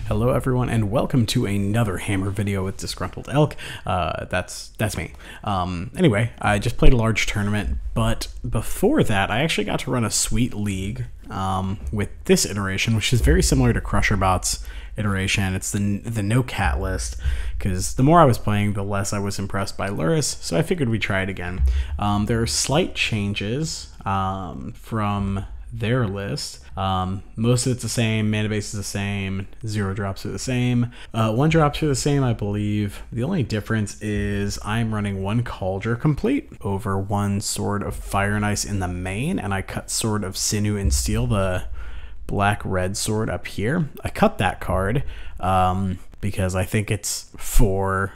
Hello everyone and welcome to another Hammer video with Disgruntled Elk. That's me. Anyway, I just played a large tournament, but before that I actually got to run a sweet league with this iteration, which is very similar to Crusherbot's iteration. It's the no cat list, because the more I was playing, the less I was impressed by Lurrrus, so I figured we'd try it again. There are slight changes from their list. Most of it's the same, mana base is the same, 0 drops are the same, 1 drops are the same, I believe. The only difference is I'm running 1 Cauldron Complete over 1 Sword of Fire and Ice in the main, and I cut Sword of Sinew and Steel, the black-red sword up here. I cut that card because I think it's for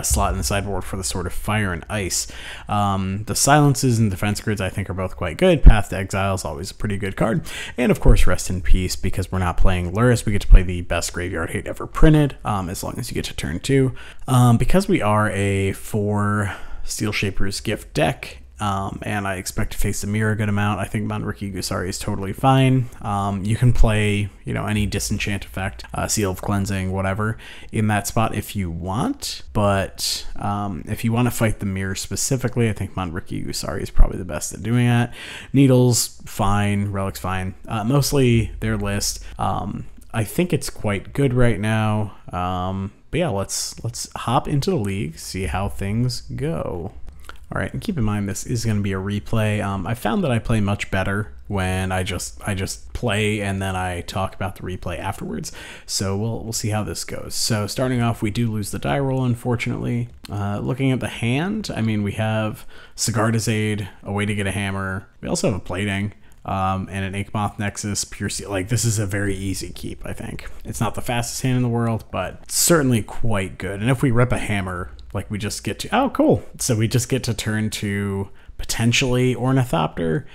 slot in the sideboard for the Sword of Fire and Ice. The silences and defense grids I think are both quite good. Path to Exile is always a pretty good card. And of course Rest in Peace, because we're not playing Lurrrus, we get to play the best graveyard hate ever printed, as long as you get to turn 2. Because we are a 4 Steel Shaper's Gift deck, and I expect to face the mirror a good amount, I think Manriki Gusari is totally fine. You can play, any disenchant effect, Seal of Cleansing, whatever, in that spot if you want. But if you want to fight the mirror specifically, I think Manriki Gusari is probably the best at doing that. Needles, fine. Relics, fine. Mostly their list. I think it's quite good right now. But yeah, let's hop into the league, see how things go. All right, and keep in mind this is going to be a replay. I found that I play much better when I just play and then I talk about the replay afterwards. So we'll see how this goes. So starting off, we do lose the die roll, unfortunately. Looking at the hand, I mean, we have Sigarda's Aid, a way to get a hammer. We also have a plating. And an Inkmoth Nexus, Pure Steel. Like, this is a very easy keep, I think. It's not the fastest hand in the world, but certainly quite good. And if we rip a hammer, like, we just get to, oh, cool. So we just get to turn to potentially Ornithopter.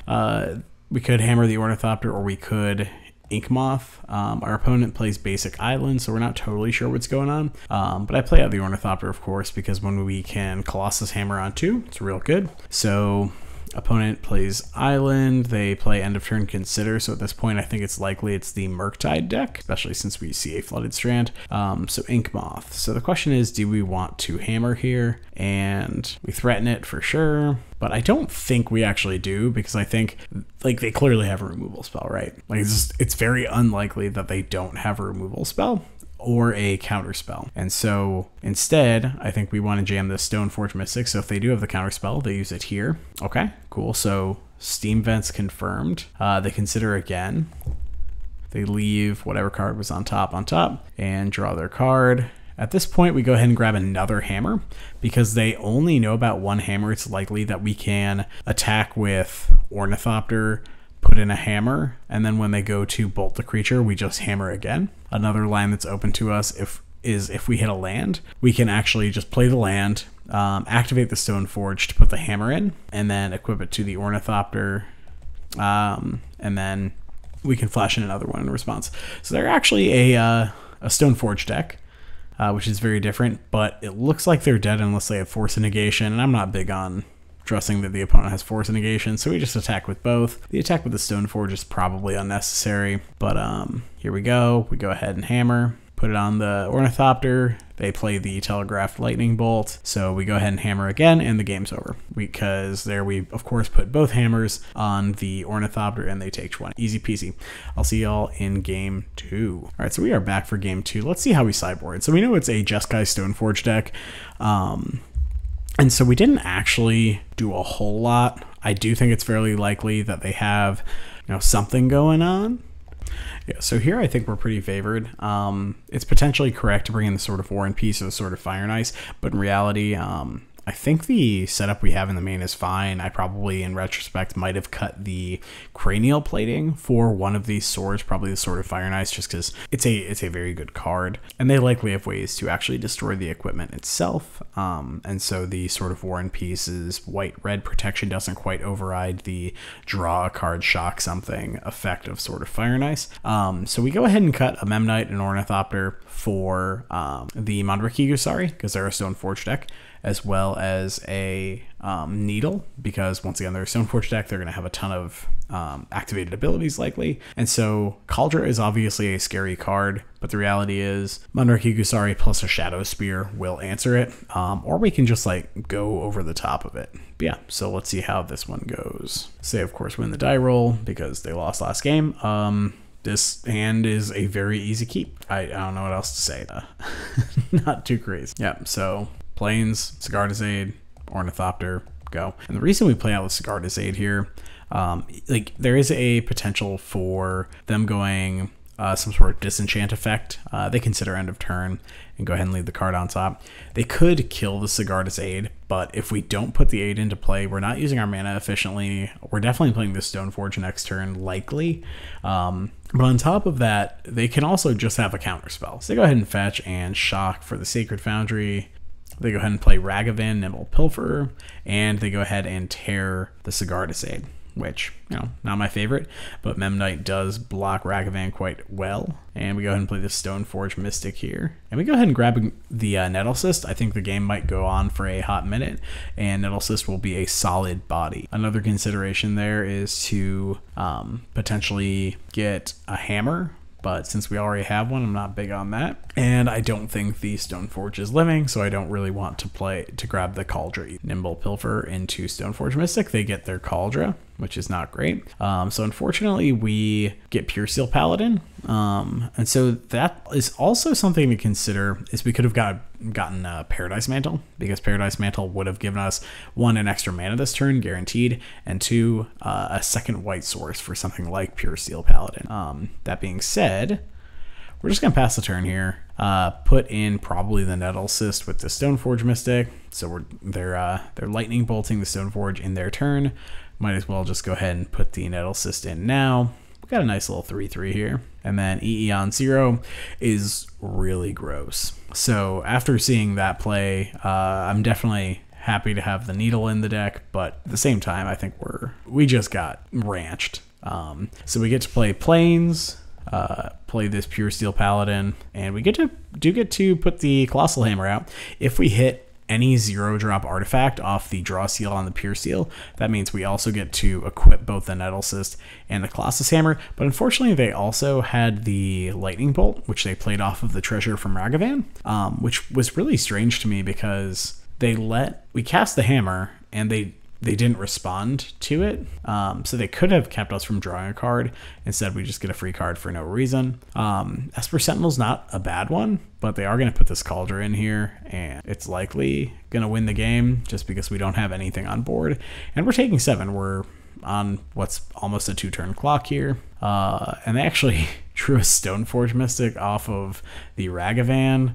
We could hammer the Ornithopter, or we could Inkmoth. Our opponent plays basic Island, so we're not totally sure what's going on. But I play out the Ornithopter, of course, because when we can Colossus Hammer on 2, it's real good. So opponent plays Island, they play End of Turn Consider, so at this point I think it's likely it's the Murktide deck, especially since we see a Flooded Strand. So Inkmoth. So the question is, do we want to hammer here? And we threaten it for sure, but I don't think we actually do, because I think, like, they clearly have a removal spell, right? Like, it's very unlikely that they don't have a removal spell or a counter spell. And so instead, I think we want to jam this Stoneforge Mystic. So if they do have the counter spell, they use it here. Okay, cool. So Steam Vents confirmed. They consider again. They leave whatever card was on top, and draw their card. At this point, we go ahead and grab another hammer, because they only know about 1 hammer. It's likely that we can attack with Ornithopter, put in a hammer, and then when they go to bolt the creature, we just hammer again. Another line that's open to us is if we hit a land, we can actually just play the land, activate the Stoneforge to put the hammer in, and then equip it to the Ornithopter, and then we can flash in another one in response. So they're actually a Stoneforge deck, which is very different, but it looks like they're dead unless they have Force of Negation, and I'm not big on trusting that the opponent has Force of Negation, so we just attack with both. The attack with the Stoneforge is probably unnecessary, but here we go. We go ahead and hammer, put it on the Ornithopter. They play the Telegraphed Lightning Bolt, so we go ahead and hammer again, and the game's over, because there we, of course, put both hammers on the Ornithopter, and they take 20. Easy peasy. I'll see y'all in game 2. All right, so we are back for game 2. Let's see how we sideboard. So we know it's a Jeskai Stoneforge deck. And so we didn't actually do a whole lot. I do think it's fairly likely that they have, something going on. Yeah, so here I think we're pretty favored. It's potentially correct to bring in the Sword of War and Peace or the Sword of Fire and Ice, but in reality, I think the setup we have in the main is fine. I probably, in retrospect, might have cut the cranial plating for one of these swords, probably the Sword of Fire and Ice, just because it's a very good card. And they likely have ways to actually destroy the equipment itself. And so the Sword of War and Peace's white-red protection doesn't quite override the draw a card, shock something effect of Sword of Fire and Ice. So we go ahead and cut a Memnite and Ornithopter for the Manriki Gusari, because they're a Stoneforge deck. as well as a Needle, because once again, they're a Stoneforge deck. They're going to have a ton of activated abilities likely. And so Cauldron is obviously a scary card, but the reality is Munraki Gusari plus a Shadow Spear will answer it, or we can just like go over the top of it. But yeah, so let's see how this one goes. Say, of course, win the die roll because they lost last game. This hand is a very easy keep. I don't know what else to say. Not too crazy. Yeah, so Plains, Sigardazade, Ornithopter, go. And the reason we play out with Sigardazade here, like there is a potential for them going some sort of disenchant effect. They consider end of turn and go ahead and leave the card on top. They could kill the Sigardazade, but if we don't put the 8 into play, we're not using our mana efficiently. We're definitely playing the Stoneforge next turn, likely. But on top of that, they can also just have a counter spell. So they go ahead and fetch and shock for the Sacred Foundry. They go ahead and play Ragavan, Nimble Pilferer, and they go ahead and tear the Sigardazade, which, you know, not my favorite, but Memnite does block Ragavan quite well. And we go ahead and play the Stoneforge Mystic here. And we go ahead and grab the Nettlecyst. I think the game might go on for a hot minute, and Nettlecyst will be a solid body. Another consideration there is to potentially get a hammer, but since we already have one, I'm not big on that. And I don't think the Stoneforge is living, so I don't really want to grab the Cauldron. Nimble Pilfer into Stoneforge Mystic, they get their Cauldron, which is not great. So unfortunately, we get Pure Steel Paladin. And so that is also something to consider, is we could have gotten Paradise Mantle, because Paradise Mantle would have given us 1, an extra mana this turn, guaranteed, and 2, a second white source for something like Pure Steel Paladin. That being said, we're just going to pass the turn here, put in probably the Nettlecyst with the Stoneforge Mystic. So they're lightning bolting the Stoneforge in their turn. Might as well just go ahead and put the Nettlecyst in now. We got a nice little 3/3 here. And then EE on 0 is really gross. So after seeing that play, I'm definitely happy to have the Needle in the deck, but at the same time, I think we just got ranched. So we get to play Plains, play this Pure Steel Paladin, and we do get to put the Colossal Hammer out. If we hit any 0-drop artifact off the draw seal on the Pure Steel, that means we also get to equip both the Nettlecyst and the Colossus Hammer. But unfortunately, they also had the Lightning Bolt, which they played off of the treasure from Ragavan, which was really strange to me because we cast the hammer and they didn't respond to it. So they could have kept us from drawing a card. Instead, we just get a free card for no reason. Esper Sentinel's not a bad one, but they are going to put this Cauldron in here, and it's likely going to win the game just because we don't have anything on board. And we're taking 7. We're on what's almost a 2-turn clock here. And they actually drew a Stoneforge Mystic off of the Ragavan,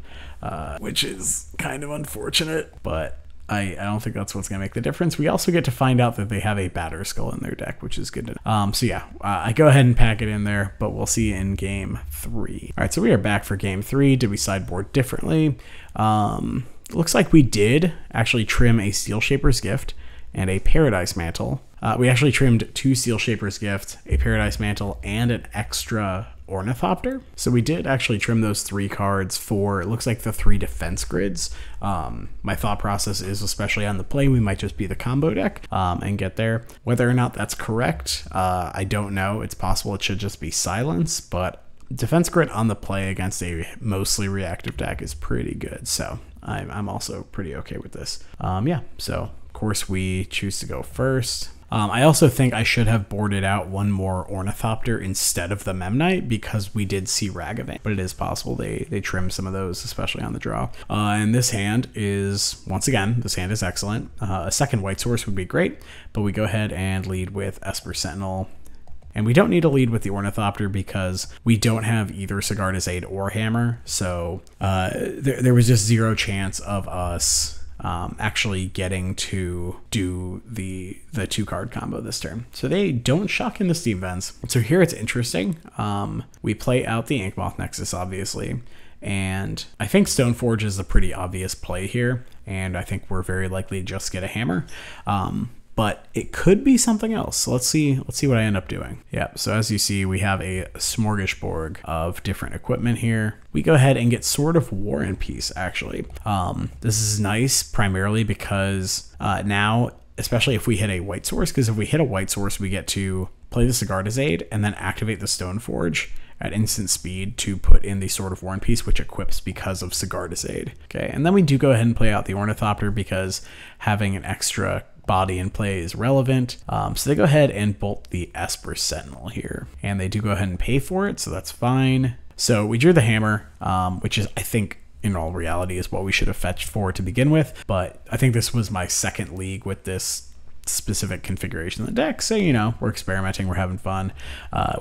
which is kind of unfortunate, but I don't think that's what's going to make the difference. We also get to find out that they have a Batter Skull in their deck, which is good to know. So yeah, I go ahead and pack it in there, but we'll see in game 3. All right, so we are back for game 3. Did we sideboard differently? Looks like we did actually trim a Steel Shaper's Gift and a Paradise Mantle. We actually trimmed 2 Steel Shaper's Gift, a Paradise Mantle, and an extra Ornithopter. So we did actually trim those 3 cards for, it looks like, the 3 defense grids. My thought process is, especially on the play, we might just be the combo deck and get there. Whether or not that's correct, I don't know. It's possible it should just be Silence, but defense grid on the play against a mostly reactive deck is pretty good. So I'm also pretty okay with this. Yeah, so of course we choose to go first. I also think I should have boarded out 1 more Ornithopter instead of the Memnite because we did see Ragavan, but it is possible they trimmed some of those, especially on the draw. And this hand is, once again, this hand is excellent. A second white source would be great, but we go ahead and lead with Esper Sentinel. And we don't need to lead with the Ornithopter because we don't have either Sigardazade or Hammer, so there was just 0 chance of us actually getting to do the 2-card combo this turn. So they don't shock in the Steam Vents. So here it's interesting. We play out the Inkmoth Nexus, obviously, and I think Stoneforge is a pretty obvious play here, and I think we're very likely to just get a hammer. but it could be something else. So let's see what I end up doing. Yeah, so as you see, we have a smorgasbord of different equipment here. We go ahead and get Sword of War and Peace, actually. This is nice primarily because now, especially if we hit a white source, because if we hit a white source, we get to play the Sigarda's Aid and then activate the Stoneforge at instant speed to put in the Sword of War and Peace, which equips because of Sigarda's Aid. Okay, and then we do go ahead and play out the Ornithopter because having an extra body in play is relevant. So they go ahead and bolt the Esper Sentinel here, and they do go ahead and pay for it, so that's fine. So we drew the hammer, which is, I think, in all reality, is what we should have fetched for to begin with, but I think this was my second league with this specific configuration of the deck, so you know, we're experimenting, we're having fun.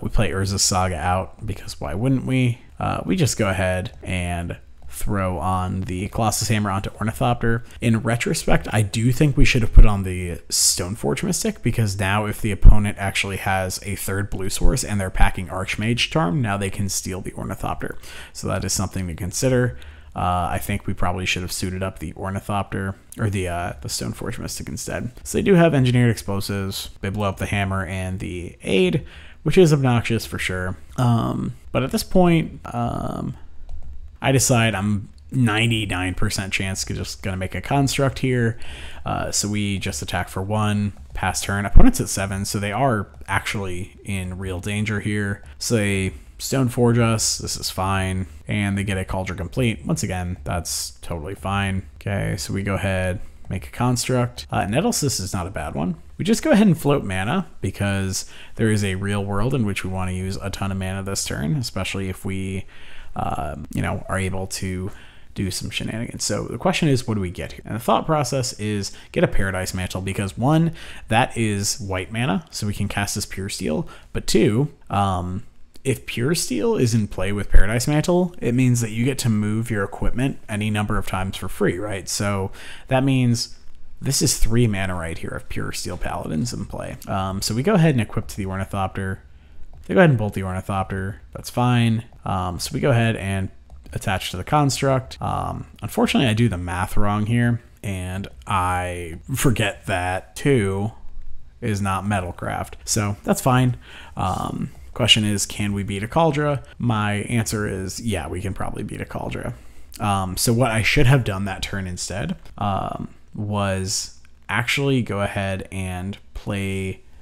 We play Urza's Saga out because why wouldn't we? We just go ahead and throw on the Colossus Hammer onto Ornithopter. In retrospect, I do think we should have put on the Stoneforge Mystic, because now if the opponent actually has a third blue source and they're packing Archmage Charm, now they can steal the Ornithopter. So that is something to consider. I think we probably should have suited up the Ornithopter, or the Stoneforge Mystic instead. So they do have engineered explosives. They blow up the hammer and the aid, which is obnoxious for sure. But at this point, I decide I'm 99% chance just gonna make a construct here. So we just attack for 1, pass turn. Opponent's at 7, so they are actually in real danger here. So they Stoneforge us, this is fine, and they get a Cauldron Complete. Once again, that's totally fine. Okay, so we go ahead, make a construct. Nettlecyst is not a bad one. We just go ahead and float mana because there is a real world in which we want to use a ton of mana this turn, especially if we, you know, are able to do some shenanigans. So the question is, what do we get here? And the thought process is get a Paradise Mantle, because 1, that is white mana, so we can cast as Pure Steel, but 2, if Pure Steel is in play with Paradise Mantle, it means that you get to move your equipment any number of times for free, right? So that means this is 3 mana right here of Pure Steel Paladins in play. So we go ahead and equip to the Ornithopter. They go ahead and bolt the Ornithopter. That's fine. So we go ahead and attach to the construct. Unfortunately, I do the math wrong here, and I forget that 2 is not Metalcraft. So that's fine. Question is, can we beat a Kaldra? My answer is, yeah, we can probably beat a Kaldra. So what I should have done that turn instead was actually go ahead and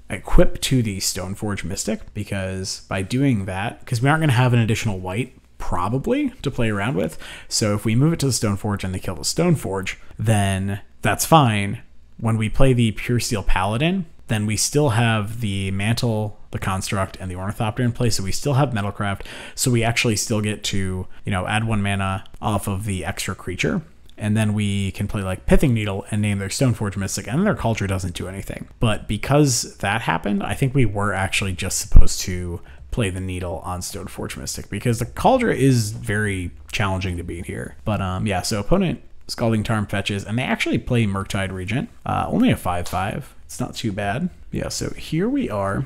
equip to the Stoneforge Mystic, because by doing that, because we aren't going to have an additional white probably to play around with, so if we move it to the Stoneforge and they kill the Stoneforge, then that's fine. When we play the Pure Steel Paladin, then we still have the Mantle, the Construct, and the Ornithopter in place, so we still have Metalcraft, so we actually still get to, you know, add 1 mana off of the extra creature, and then we can play like Pithing Needle and name their Stoneforge Mystic, and their Cauldron doesn't do anything. But because that happened, I think we were actually just supposed to play the Needle on Stoneforge Mystic, because the Cauldron is very challenging to beat here. But yeah, so opponent Scalding Tarn fetches, and they actually play Murktide Regent, only a 5/5. It's not too bad. Yeah, so here we are.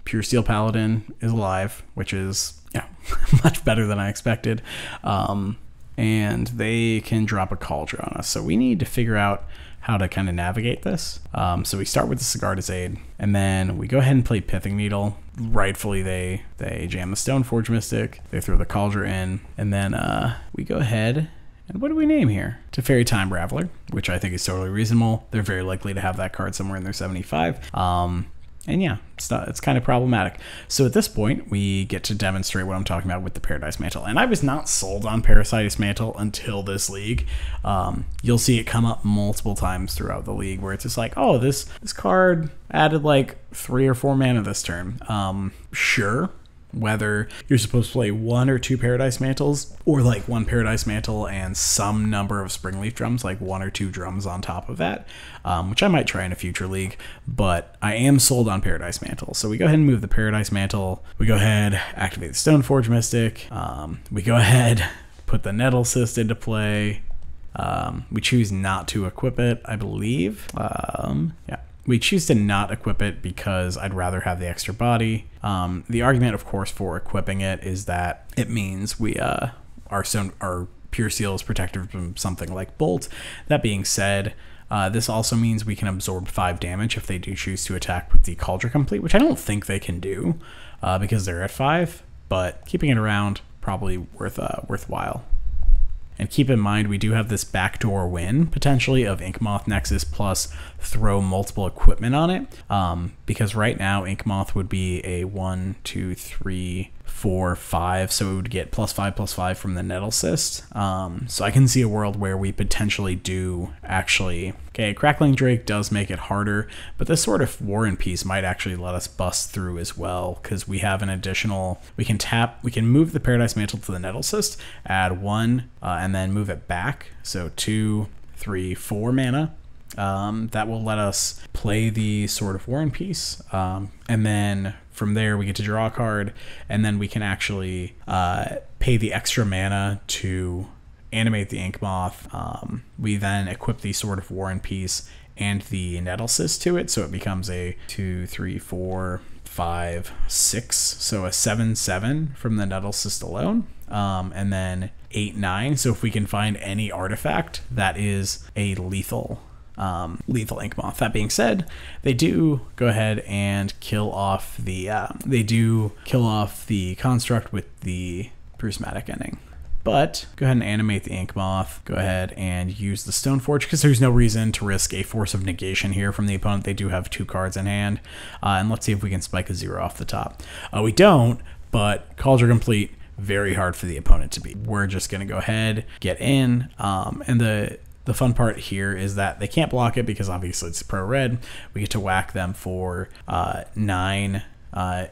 Pure Steel Paladin is alive, which is, yeah, much better than I expected. And they can drop a Cauldron on us. So we need to figure out how to kind of navigate this. So we start with the Sigarda's Aid, and then we go ahead and play Pithing Needle. Rightfully, they jam the Stoneforge Mystic, they throw the Cauldron in, and then we go ahead. And what do we name here? Teferi Time Raveler, which I think is totally reasonable. They're very likely to have that card somewhere in their 75. And yeah, it's kind of problematic. So at this point, we get to demonstrate what I'm talking about with the Paradise Mantle. And I was not sold on Paradise Mantle until this league. You'll see it come up multiple times throughout the league where it's just like, oh, this card added like 3 or 4 mana this turn. Sure. Whether you're supposed to play 1 or 2 Paradise Mantles, or like 1 Paradise Mantle and some number of Springleaf Drums, like 1 or 2 drums on top of that, which I might try in a future league, but I am sold on Paradise Mantle. So we go ahead and move the Paradise Mantle, we go ahead, activate the Stoneforge Mystic, we go ahead, put the Nettlecyst into play, we choose not to equip it, I believe, yeah. We choose to not equip it because I'd rather have the extra body. The argument, of course, for equipping it is that it means we our Pure Steel is protected from something like Bolt. That being said, This also means we can absorb 5 damage if they do choose to attack with the Cauldron Complete, which I don't think they can do because they're at 5, but keeping it around probably worthwhile. And keep in mind, we do have this backdoor win, potentially, of Inkmoth Nexus plus throw multiple equipment on it. Because right now, Inkmoth would be a 1, 2, 3, 4, 5. So it would get +5/+5 from the Nettle Cyst. So I can see a world where we potentially do actually... Okay, Crackling Drake does make it harder, but this sort of War and Peace might actually let us bust through as well, because we have an additional... We can move the Paradise Mantle to the Nettle Cyst, add 1, and then move it back. So 2, 3, 4 mana. That will let us play the Sword of War and Peace, and then from there we get to draw a card, and then we can actually pay the extra mana to animate the Inkmoth. We then equip the Sword of War and Peace and the Nettle Cyst to it, so it becomes a 2, 3, 4, 5, 6, so a 7/7 from the Nettle Cyst alone, and then 8/9. So if we can find any artifact that is a lethal Inkmoth. That being said, they do go ahead and kill off the construct with the prismatic ending. But go ahead and animate the Inkmoth. Go ahead and use the Stoneforge, because there's no reason to risk a Force of Negation here from the opponent. They do have 2 cards in hand. And let's see if we can spike a 0 off the top. We don't, but Cauldron Complete, very hard for the opponent to beat. We're just going to go ahead, get in, and the fun part here is that they can't block it because obviously it's pro red. We get to whack them for 9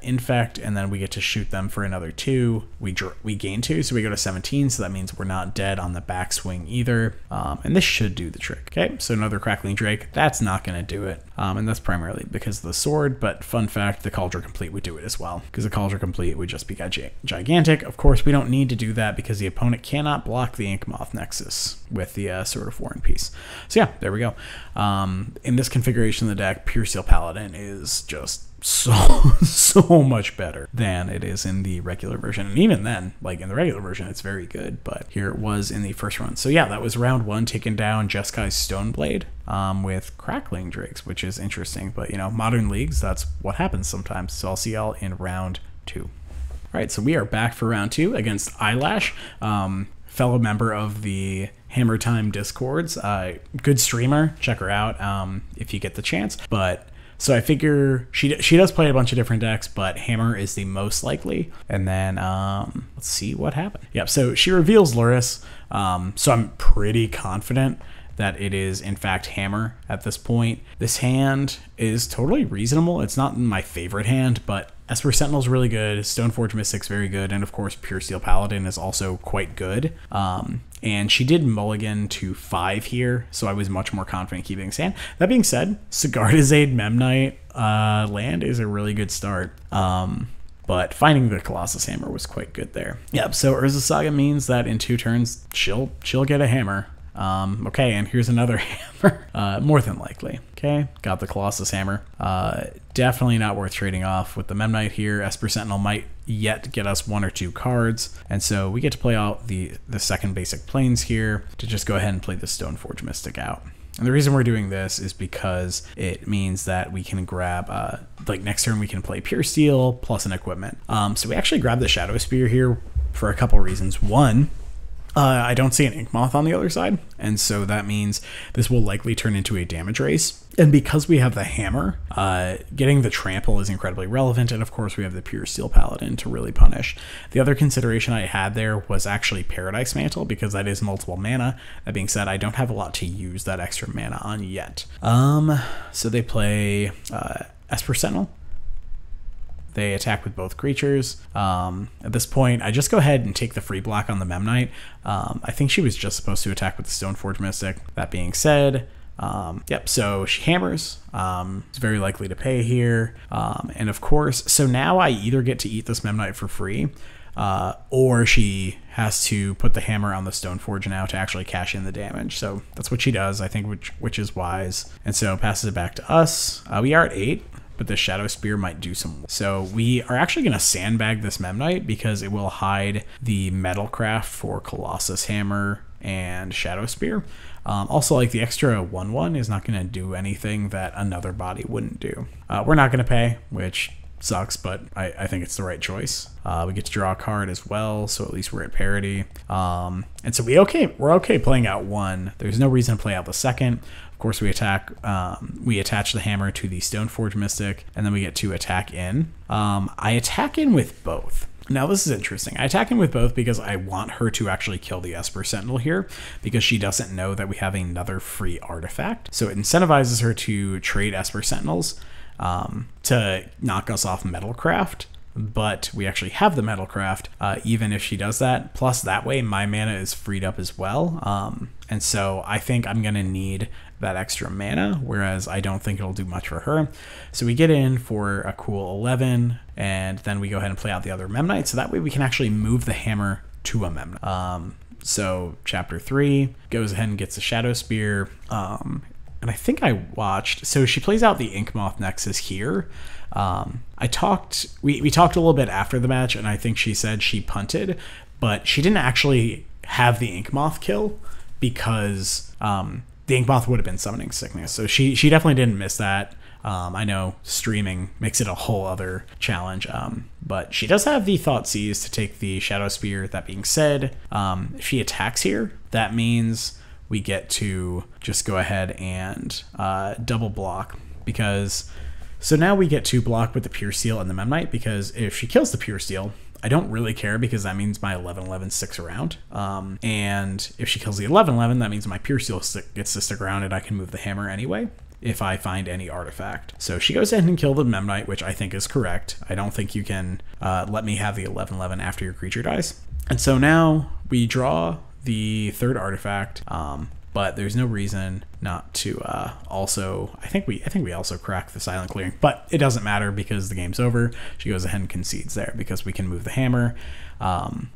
infect, and then we get to shoot them for another 2. We gain 2, so we go to 17, so that means we're not dead on the backswing either. And this should do the trick. Okay, so another Crackling Drake. That's not going to do it, and that's primarily because of the sword, but fun fact, the Cauldron Complete would do it as well, because the Cauldron Complete would just be gigantic. Of course, we don't need to do that because the opponent cannot block the Inkmoth Nexus with the Sword of War and Peace. So yeah, there we go. In this configuration of the deck, Pure Steel Paladin is just so much better than it is in the regular version, and even then, like in the regular version, it's very good, but here it was in the first run. So yeah, that was round 1, taking down Jeskai's Stoneblade with Crackling Drakes, which is interesting, but you know, modern leagues, that's what happens sometimes. So I'll see y'all in round 2. All right, so we are back for round 2 against Eyelash, fellow member of the Hammertime Discords. Good streamer, check her out if you get the chance. But so I figure she does play a bunch of different decks, but Hammer is the most likely. And then let's see what happened. Yep, so she reveals Lurrrus, so I'm pretty confident that it is in fact Hammer at this point. This hand is totally reasonable. It's not my favorite hand, but Esper Sentinel is really good, Stoneforge Mystic's very good, and of course Pure Steel Paladin is also quite good. And she did mulligan to 5 here, so I was much more confident keeping this hand. That being said, Sigardizade Memnite land is a really good start. But finding the Colossus Hammer was quite good there. Yep, so Urza Saga means that in 2 turns, she'll get a hammer. Okay, and here's another hammer, more than likely. Okay, got the Colossus Hammer. Definitely not worth trading off with the Memnite here. Esper Sentinel might yet get us 1 or 2 cards, and so we get to play out the second basic planes here to just go ahead and play the Stoneforge Mystic out. And the reason we're doing this is because it means that we can grab, like next turn we can play Pure Steel plus an equipment. So we actually grab the Shadow Spear here for a couple reasons. One, I don't see an Inkmoth on the other side, and so that means this will likely turn into a damage race. And because we have the hammer, getting the trample is incredibly relevant, and of course we have the Pure Steel Paladin to really punish. The other consideration I had there was actually Paradise Mantle, because that is multiple mana. That being said, I don't have a lot to use that extra mana on yet. So they play Esper Sentinel. They attack with both creatures. At this point, I just go ahead and take the free block on the Memnite. I think she was just supposed to attack with the Stoneforge Mystic. That being said, yep, so she hammers. It's very likely to pay here. And of course, so now I either get to eat this Memnite for free, or she has to put the hammer on the Stoneforge now to actually cash in the damage. So that's what she does, I think, which is wise. And so passes it back to us. We are at 8. But the Shadow Spear might do some. So we are actually going to sandbag this Memnite because it will hide the Metalcraft for Colossus Hammer and Shadow Spear. Also, like, the extra 1/1 is not going to do anything that another body wouldn't do. We're not going to pay, which sucks, but I think it's the right choice. We get to draw a card as well, so at least we're at parity. And so we're okay playing out one. There's no reason to play out the second. Of course, we attack. We attach the hammer to the Stoneforge Mystic, and then we get to attack in. I attack in with both. Now, this is interesting. I attack in with both because I want her to actually kill the Esper Sentinel here, because she doesn't know that we have another free artifact. So it incentivizes her to trade Esper Sentinels to knock us off Metalcraft, but we actually have the Metalcraft even if she does that. Plus, that way my mana is freed up as well. And so I think I'm going to need that extra mana, whereas I don't think it'll do much for her. So we get in for a cool 11, and then we go ahead and play out the other Memnite, so that way we can actually move the hammer to a Memnite. So Chapter 3 goes ahead and gets a Shadow Spear, and I think I watched, so she plays out the Inkmoth Nexus here. We talked a little bit after the match, and I think she said she punted, but she didn't actually have the Inkmoth kill because the Inkmoth would have been Summoning Sickness. So she definitely didn't miss that. I know streaming makes it a whole other challenge, but she does have the Thoughtseize to take the Shadow Spear. That being said, if she attacks here, that means we get to just go ahead and double block, because so now we get to block with the Pure Steel and the Memnite, because if she kills the Pure Steel, I don't really care, because that means my 11/11 sticks around. And if she kills the 11/11, that means my Pure Steel gets to stick around, and I can move the hammer anyway if I find any artifact. So she goes ahead and kills the Memnite, which I think is correct. I don't think you can let me have the 11/11 after your creature dies. And so now we draw the third artifact, but there's no reason not to also, I think we also crack the Silent Clearing, but it doesn't matter because the game's over. She goes ahead and concedes there because we can move the hammer.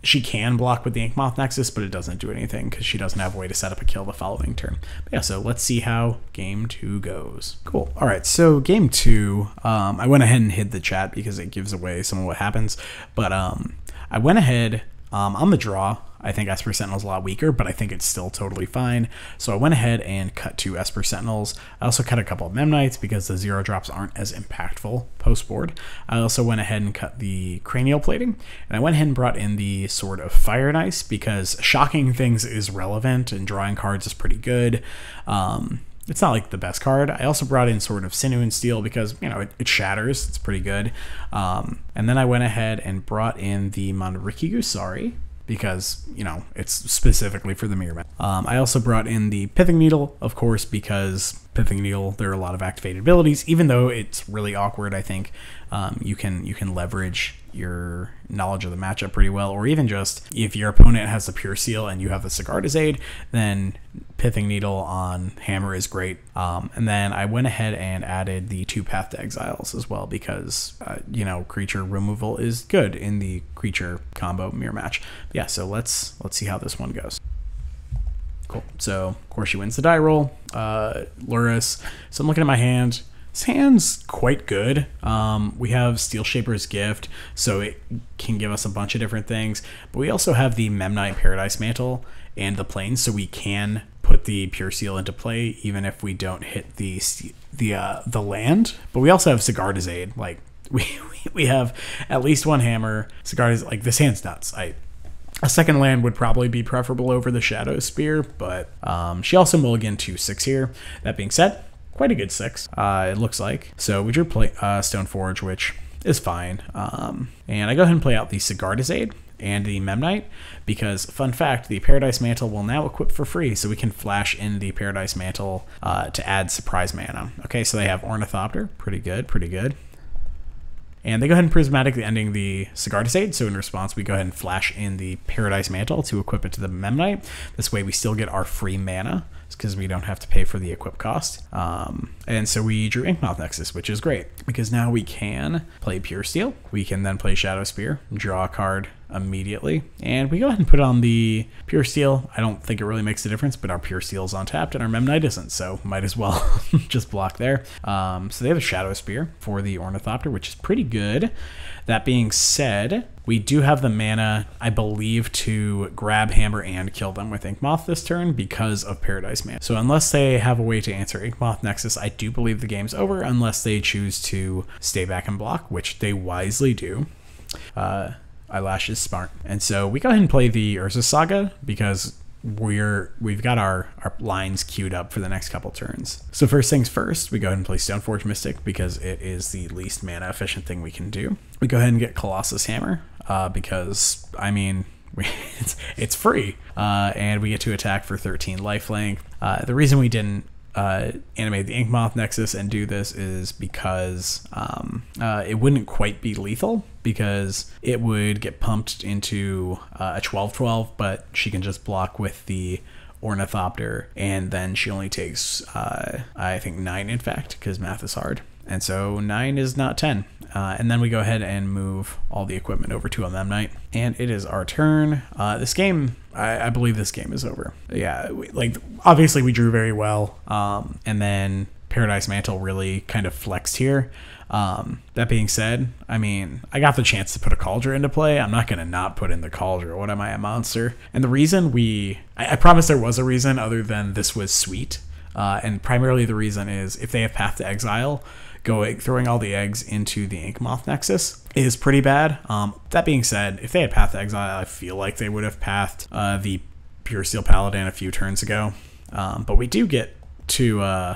She can block with the Inkmoth Nexus, but it doesn't do anything because she doesn't have a way to set up a kill the following turn. But yeah, so let's see how game 2 goes. Cool. All right, so game 2, I went ahead and hid the chat because it gives away some of what happens, but I went ahead on the draw. I think Esper Sentinel's a lot weaker, but I think it's still totally fine. So I went ahead and cut 2 Esper Sentinels. I also cut a couple of Memnites because the 0 drops aren't as impactful post-board. I also went ahead and cut the Cranial Plating, and I went ahead and brought in the Sword of Fire and Ice because shocking things is relevant and drawing cards is pretty good. It's not like the best card. I also brought in Sword of Sinew and Steel because, you know, it shatters. It's pretty good. And then I went ahead and brought in the Manriki Gusari because, you know, it's specifically for the Mirror Man. I also brought in the Pithing Needle, of course, because Pithing Needle, there are a lot of activated abilities. Even though it's really awkward, I think you can leverage your knowledge of the matchup pretty well, or even just if your opponent has the Pure Seal and you have the Sigarda's Aid, then Pithing Needle on Hammer is great. And then I went ahead and added the 2 Path to Exiles as well because, you know, creature removal is good in the creature combo mirror match. But yeah, so let's see how this one goes. Cool. So, of course, she wins the die roll. Lurrrus. So I'm looking at my hand. This hand's quite good. We have Steel Shaper's Gift, so it can give us a bunch of different things. But we also have the Memnite Paradise Mantle and the Plains, so we can put the Pure Seal into play even if we don't hit the land. But we also have Sigarda's Aid. Like we have at least one hammer. Sigarda's, like, this hand's nuts. A second land would probably be preferable over the Shadow Spear, but she also mulliganed to 6 here. That being said, quite a good 6, it looks like. So we drew Stoneforge, which is fine. And I go ahead and play out the Sigarda's Aid and the Memnite because, fun fact, the Paradise Mantle will now equip for free, so we can flash in the Paradise Mantle to add surprise mana. Okay, so they have Ornithopter. Pretty good, pretty good. And they go ahead and prismatically ending the Sigarda's Aid, so in response we go ahead and flash in the Paradise Mantle to equip it to the Memnite. This way we still get our free mana, because we don't have to pay for the equip cost. And so we drew Inkmoth Nexus, which is great, because now we can play Pure Steel. We can then play Shadow Spear, draw a card immediately, and we go ahead and put on the Pure Steel. I don't think it really makes a difference, but our Pure Steel is untapped and our Memnite isn't, so might as well just block there. So they have a Shadow Spear for the Ornithopter, which is pretty good. That being said, we do have the mana, I believe, to grab Hammer and kill them with Inkmoth this turn because of Paradise Mana. So unless they have a way to answer Inkmoth Nexus, I do believe the game's over unless they choose to stay back and block, which they wisely do. Eyelash is smart. And so we go ahead and play the Urza Saga because we've got our lines queued up for the next couple turns. So first things first, we go ahead and play Stoneforge Mystic because it is the least mana efficient thing we can do. We go ahead and get Colossus Hammer because, I mean, it's free, and we get to attack for 13 lifelink. The reason we didn't animate the Inkmoth Nexus and do this is because it wouldn't quite be lethal because it would get pumped into a 12/12, but she can just block with the Ornithopter, and then she only takes I think 9 in fact, because math is hard. And so 9 is not 10. And then we go ahead and move all the equipment over to a Memnite. And it is our turn. This game, I believe this game is over. Yeah, obviously we drew very well. And then Paradise Mantle really kind of flexed here. That being said, I mean, I got the chance to put a Cauldron into play. I'm not going to not put in the Cauldron. What am I, a monster? And the reason I promise there was a reason other than this was sweet. And primarily the reason is if they have Path to Exile, throwing all the eggs into the Inkmoth Nexus is pretty bad. That being said, if they had Path to Exile, I feel like they would have pathed the Pure Steel Paladin a few turns ago. But we do get to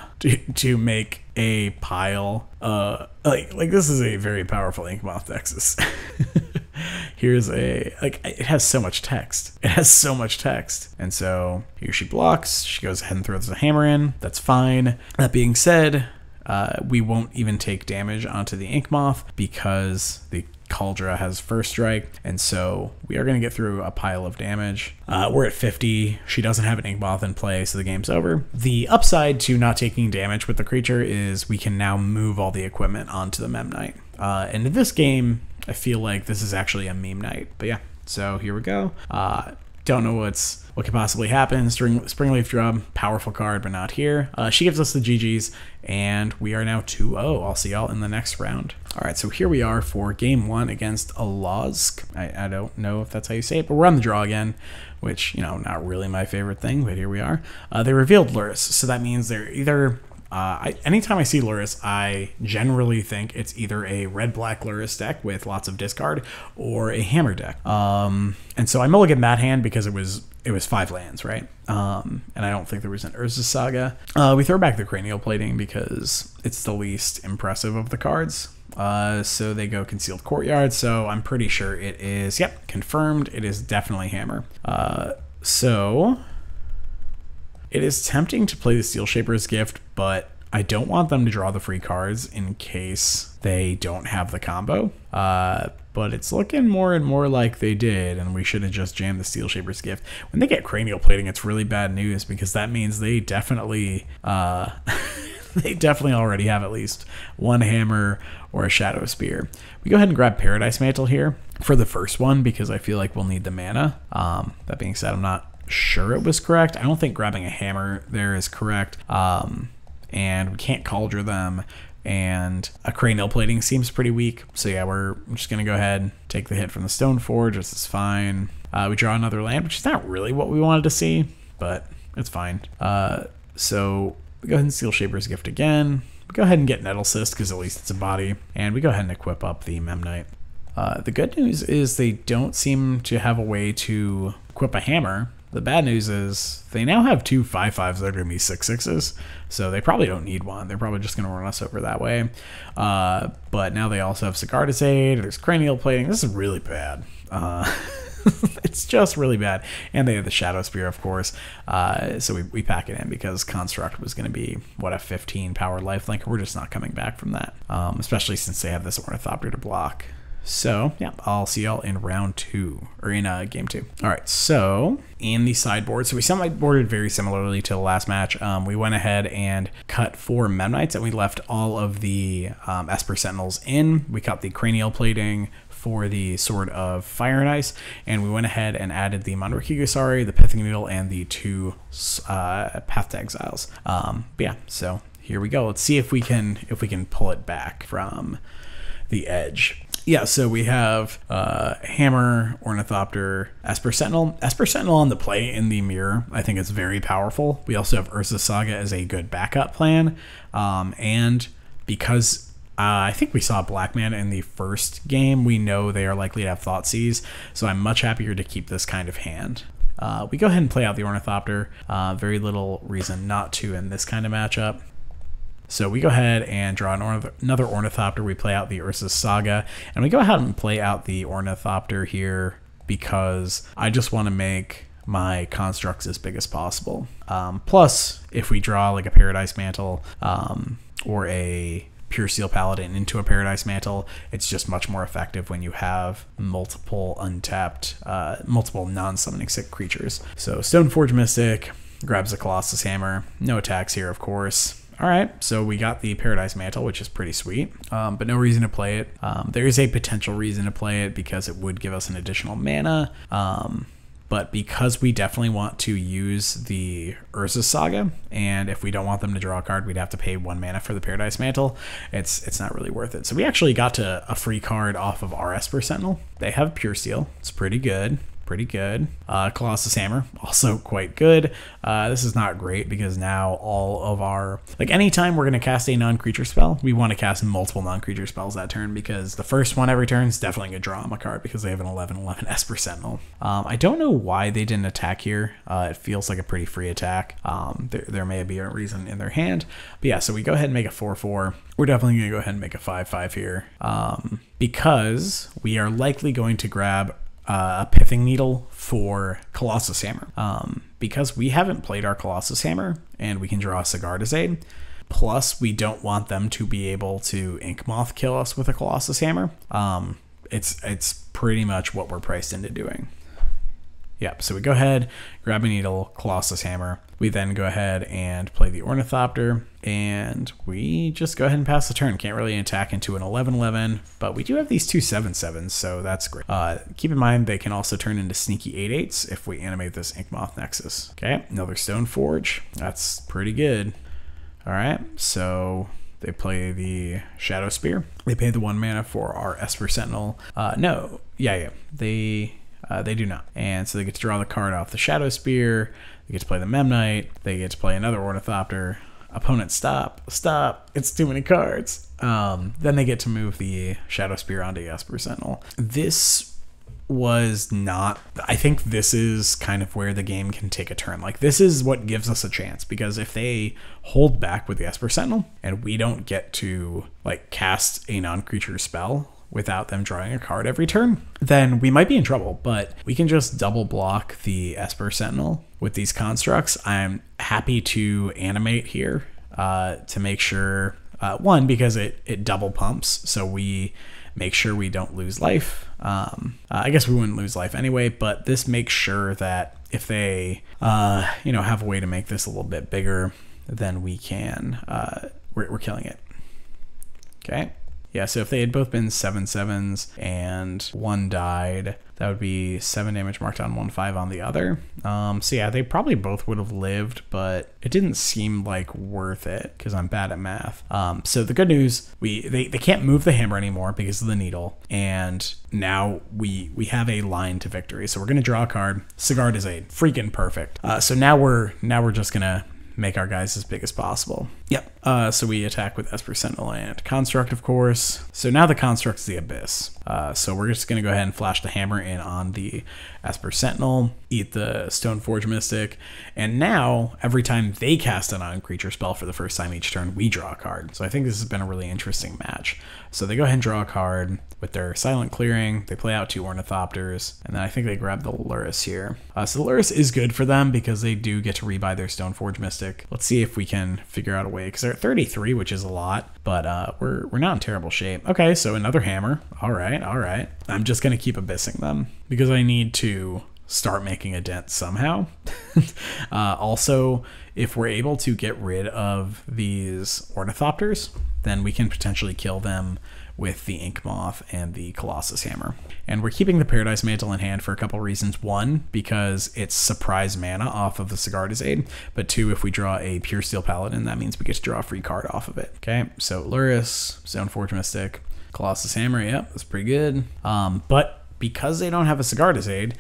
make a pile. Like this is a very powerful Inkmoth Nexus. Here's it has so much text. It has so much text. And so here she blocks. She goes ahead and throws the hammer in. That's fine. That being said, we won't even take damage onto the Inkmoth because the Cauldron has first strike, and so we are going to get through a pile of damage. We're at 50. She doesn't have an Inkmoth in play, so the game's over. The upside to not taking damage with the creature is we can now move all the equipment onto the Memnite. And in this game, I feel like this is actually a meme night. But yeah, so here we go. Don't know what could possibly happen. Springleaf Drum, powerful card, but not here. She gives us the GGs, and we are now 2-0. I'll see y'all in the next round. All right, so here we are for game 1 against Alazk. I don't know if that's how you say it, but we're on the draw again, which, not really my favorite thing, but here we are. They revealed Lurrus, so that means they're either... anytime I see Lurrus, I generally think it's either a red-black Lurrus deck with lots of discard or a hammer deck. And so I mulliganed that hand because it was 5 lands, right? And I don't think there was an Urza Saga. We throw back the Cranial Plating because it's the least impressive of the cards. So they go Concealed Courtyard, so I'm pretty sure it is, yep, confirmed. It is definitely hammer. So... it is tempting to play the Steel Shaper's Gift, but I don't want them to draw the free cards in case they don't have the combo. But it's looking more and more like they did, and we should have just jammed the Steel Shaper's Gift. When they get Cranial Plating, it's really bad news because that means they definitely already have at least one hammer or a Shadow Spear. We go ahead and grab Paradise Mantle here for the first one because I feel like we'll need the mana. That being said, I'm not sure it was correct. I don't think grabbing a hammer there is correct. And we can't Cauldron them, and a Cranial Plating seems pretty weak. So yeah, we're just gonna go ahead and take the hit from the Stoneforge. This is fine. We draw another land, which is not really what we wanted to see, but it's fine. So we go ahead and Steel Shaper's Gift again. We go ahead and get Nettle Cyst because at least it's a body, and we go ahead and equip up the Memnite. The good news is they don't seem to have a way to equip a hammer. The bad news is they now have 2 5/5s that are going to be 6/6s, so they probably don't need one. They're probably just going to run us over that way. But now they also have Sigarda's Aid, there's Cranial Plating. This is really bad. It's just really bad. And they have the Shadow Spear, of course. So we pack it in because Construct was going to be, what, a 15 power lifelink. We're just not coming back from that, especially since they have this Ornithopter to block. So, yeah, I'll see y'all in round 2, or in game 2. All right, so in the sideboard, so we sideboarded very similarly to the last match. We went ahead and cut 4 Memnites, and we left all of the Esper Sentinels in. We cut the Cranial Plating for the Sword of Fire and Ice, and we went ahead and added the Mandrakigasari, the Pithing Needle, and the 2 Path to Exiles. But yeah, so here we go. Let's see if we can pull it back from the edge. Yeah, so we have Hammer, Ornithopter, Esper Sentinel. Esper Sentinel on the play in the mirror, I think it's very powerful. We also have Urza's Saga as a good backup plan. And because I think we saw Black Mana in the first game, we know they are likely to have Thoughtseize, so I'm much happier to keep this kind of hand. We go ahead and play out the Ornithopter. Very little reason not to in this kind of matchup. So we go ahead and draw another Ornithopter. We play out the Urza's Saga, and we go ahead and play out the Ornithopter here because I just want to make my constructs as big as possible. Plus, if we draw like a Paradise Mantle or a Pure Steel Paladin into a Paradise Mantle, it's just much more effective when you have multiple untapped, multiple non-summoning sick creatures. So Stoneforge Mystic grabs a Colossus Hammer. No attacks here, of course. All right, so we got the Paradise Mantle, which is pretty sweet, but no reason to play it. There is a potential reason to play it because it would give us an additional mana, but because we definitely want to use the Urza's Saga, and if we don't want them to draw a card, we'd have to pay 1 mana for the Paradise Mantle, it's not really worth it. So we actually got to a free card off of our Esper Sentinel. They have Pure Steel. It's pretty good. Pretty good. Colossus Hammer, also quite good. This is not great because now all of our, like anytime we're going to cast a non-creature spell, we want to cast multiple non-creature spells that turn because the first one every turn is definitely going to draw them a card because they have an 11/11 Esper Sentinel. I don't know why they didn't attack here. It feels like a pretty free attack. There may be a reason in their hand. But yeah, so we go ahead and make a 4/4. We're definitely going to go ahead and make a 5/5 here because we are likely going to grab a Pithing Needle for Colossus Hammer. Because we haven't played our Colossus Hammer and we can draw a Sigardizade, plus we don't want them to be able to Ink Moth kill us with a Colossus Hammer, it's pretty much what we're priced into doing. Yep, so we go ahead, grab a Needle, Colossus Hammer. We then go ahead and play the Ornithopter, and we just go ahead and pass the turn. Can't really attack into an 11/11, but we do have these two 7/7s, so that's great. Keep in mind, they can also turn into sneaky 8/8s if we animate this Inkmoth Nexus. Okay, another Stoneforge. That's pretty good. All right, so they play the Shadow Spear. They pay the 1 mana for our Esper Sentinel. They do not. And so they get to draw the card off the Shadow Spear. They get to play the Memnite. They get to play another Ornithopter. Opponent, stop. It's too many cards. Then they get to move the Shadow Spear onto Esper Sentinel. This was not, I think this is kind of where the game can take a turn. Like, this is what gives us a chance, because if they hold back with the Esper Sentinel and we don't get to like cast a non-creature spell without them drawing a card every turn, then we might be in trouble. But we can just double block the Esper Sentinel with these constructs. I'm happy to animate here to make sure, one, because it double pumps, so we make sure we don't lose life. I guess we wouldn't lose life anyway, but this makes sure that if they have a way to make this a little bit bigger, then we can, we're killing it. Okay. Yeah, so if they had both been 7/7s and one died, that would be 7 damage marked on one, 5 on the other. So yeah, they probably both would have lived, but it didn't seem like worth it because I'm bad at math. So the good news, they can't move the hammer anymore because of the needle, and now we have a line to victory. So we're gonna draw a card, Sigardizade, freaking perfect. So now we're just gonna make our guys as big as possible. Yep. So we attack with Esper Sentinel and Construct, of course. So now the Construct's the Abyss. So we're just going to go ahead and flash the hammer in on the Esper Sentinel, eat the Stoneforge Mystic, and now every time they cast a non-creature spell for the first time each turn, we draw a card. So I think this has been a really interesting match. So they go ahead and draw a card with their Silent Clearing. They play out 2 Ornithopters, and then I think they grab the Lurrus here. So the Lurrus is good for them because they do get to rebuy their Stoneforge Mystic. Let's see if we can figure out a way, because they're at 33, which is a lot, but we're not in terrible shape. Okay, so another hammer. All right. I'm just going to keep abyssing them because I need to start making a dent somehow. Also, if we're able to get rid of these Ornithopters, then we can potentially kill them with the Ink Moth and the Colossus Hammer. And we're keeping the Paradise Mantle in hand for a couple reasons. One, because it's surprise mana off of the Sigardizade, but 2, if we draw a Pure Steel Paladin, that means we get to draw a free card off of it. Okay, so Lurrus, Stoneforge Mystic, Colossus Hammer, yep, that's pretty good. But because they don't have a Sigarda's Aid,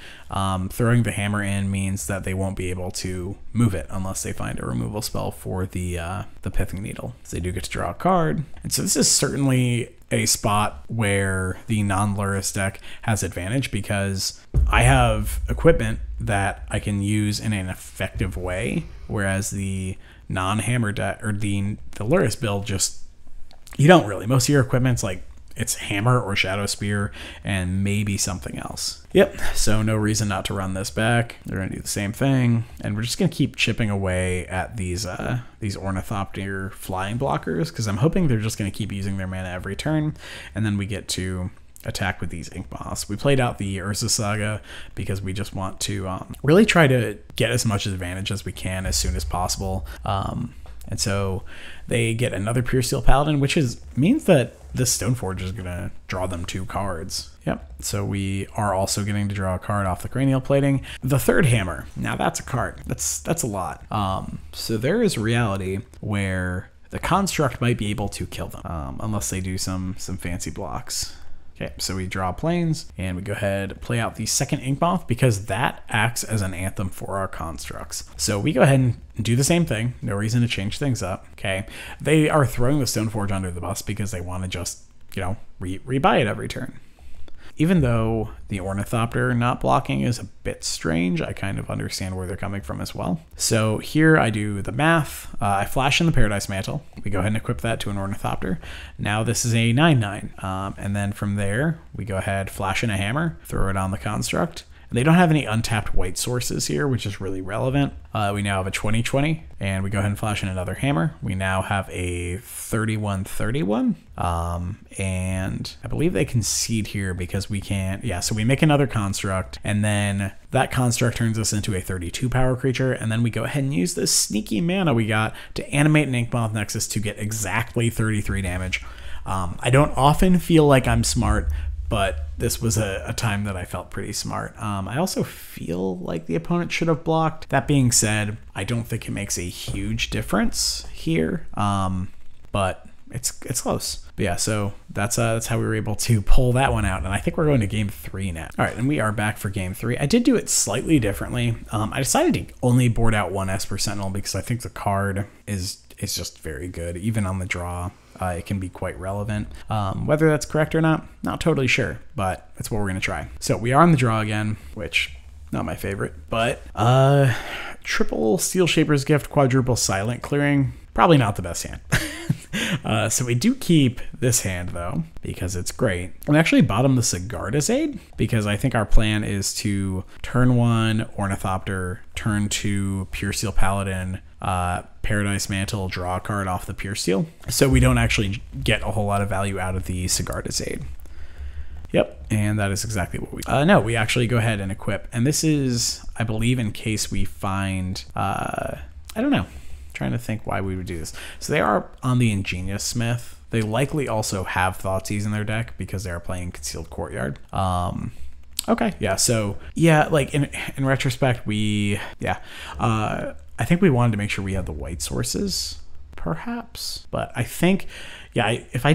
throwing the hammer in means that they won't be able to move it unless they find a removal spell for the Pithing Needle. So they do get to draw a card. And so this is certainly a spot where the non-Lurrus deck has advantage because I have equipment that I can use in an effective way, whereas the non-hammer deck, or the Lurrus build, just, you don't really. Most of your equipment's like, it's hammer or shadow spear and maybe something else. Yep, so no reason not to run this back. They're gonna do the same thing, and we're just gonna keep chipping away at these Ornithopter flying blockers, because I'm hoping they're just gonna keep using their mana every turn, and then we get to attack with these Ink Moths. We played out the Urza Saga because we just want to really try to get as much advantage as we can as soon as possible. And so they get another Pure Steel Paladin, which means that this Stoneforge is going to draw them 2 cards. Yep, so we are also getting to draw a card off the Cranial Plating. The third hammer, now that's a card. That's a lot. So there is a reality where the construct might be able to kill them, unless they do some fancy blocks. Okay, so we draw planes, and we go ahead and play out the second Ink Moth because that acts as an anthem for our constructs. So we go ahead and do the same thing. No reason to change things up, okay? They are throwing the Stoneforge under the bus because they want to just, you know, rebuy it every turn. Even though the Ornithopter not blocking is a bit strange, I kind of understand where they're coming from as well. So here I do the math. I flash in the Paradise Mantle. We go ahead and equip that to an Ornithopter. Now this is a 9/9. And then from there, we go ahead, flash in a hammer, throw it on the construct. They don't have any untapped white sources here, which is really relevant. We now have a 20/20, and we go ahead and flash in another hammer. We now have a 31/31, and I believe they concede here because we can't. Yeah, so we make another construct, and then that construct turns us into a 32 power creature, and then we go ahead and use this sneaky mana we got to animate an Inkmoth Nexus to get exactly 33 damage. I don't often feel like I'm smart, but this was a time that I felt pretty smart. I also feel like the opponent should have blocked. That being said, I don't think it makes a huge difference here, but it's close. But yeah, so that's how we were able to pull that one out, and I think we're going to game 3 now. All right, and we are back for game 3. I did do it slightly differently. I decided to only board out 1 Esper Sentinel because I think the card is just very good, even on the draw. It can be quite relevant. Whether that's correct or not totally sure, but that's what we're gonna try. So we are on the draw again, which not my favorite, but triple Steel Shaper's Gift, quadruple Silent Clearing, probably not the best hand. So we do keep this hand though, because it's great. We actually bottom the Sigarda's Aid because I think our plan is to turn 1 Ornithopter, turn 2 Pure Steel Paladin, Paradise Mantle, draw a card off the Pure Steel. So we don't actually get a whole lot of value out of the Sigarda's Aid. Yep, and that is exactly what we no, we actually go ahead and equip. And this is, I believe, in case we find, I don't know. Trying to think why we would do this. So they are on the Ingenious Smith. They likely also have Thoughtseize in their deck because they are playing Concealed Courtyard. Okay, yeah, so yeah, like in retrospect, I think we wanted to make sure we had the white sources, perhaps. But I think, yeah, if I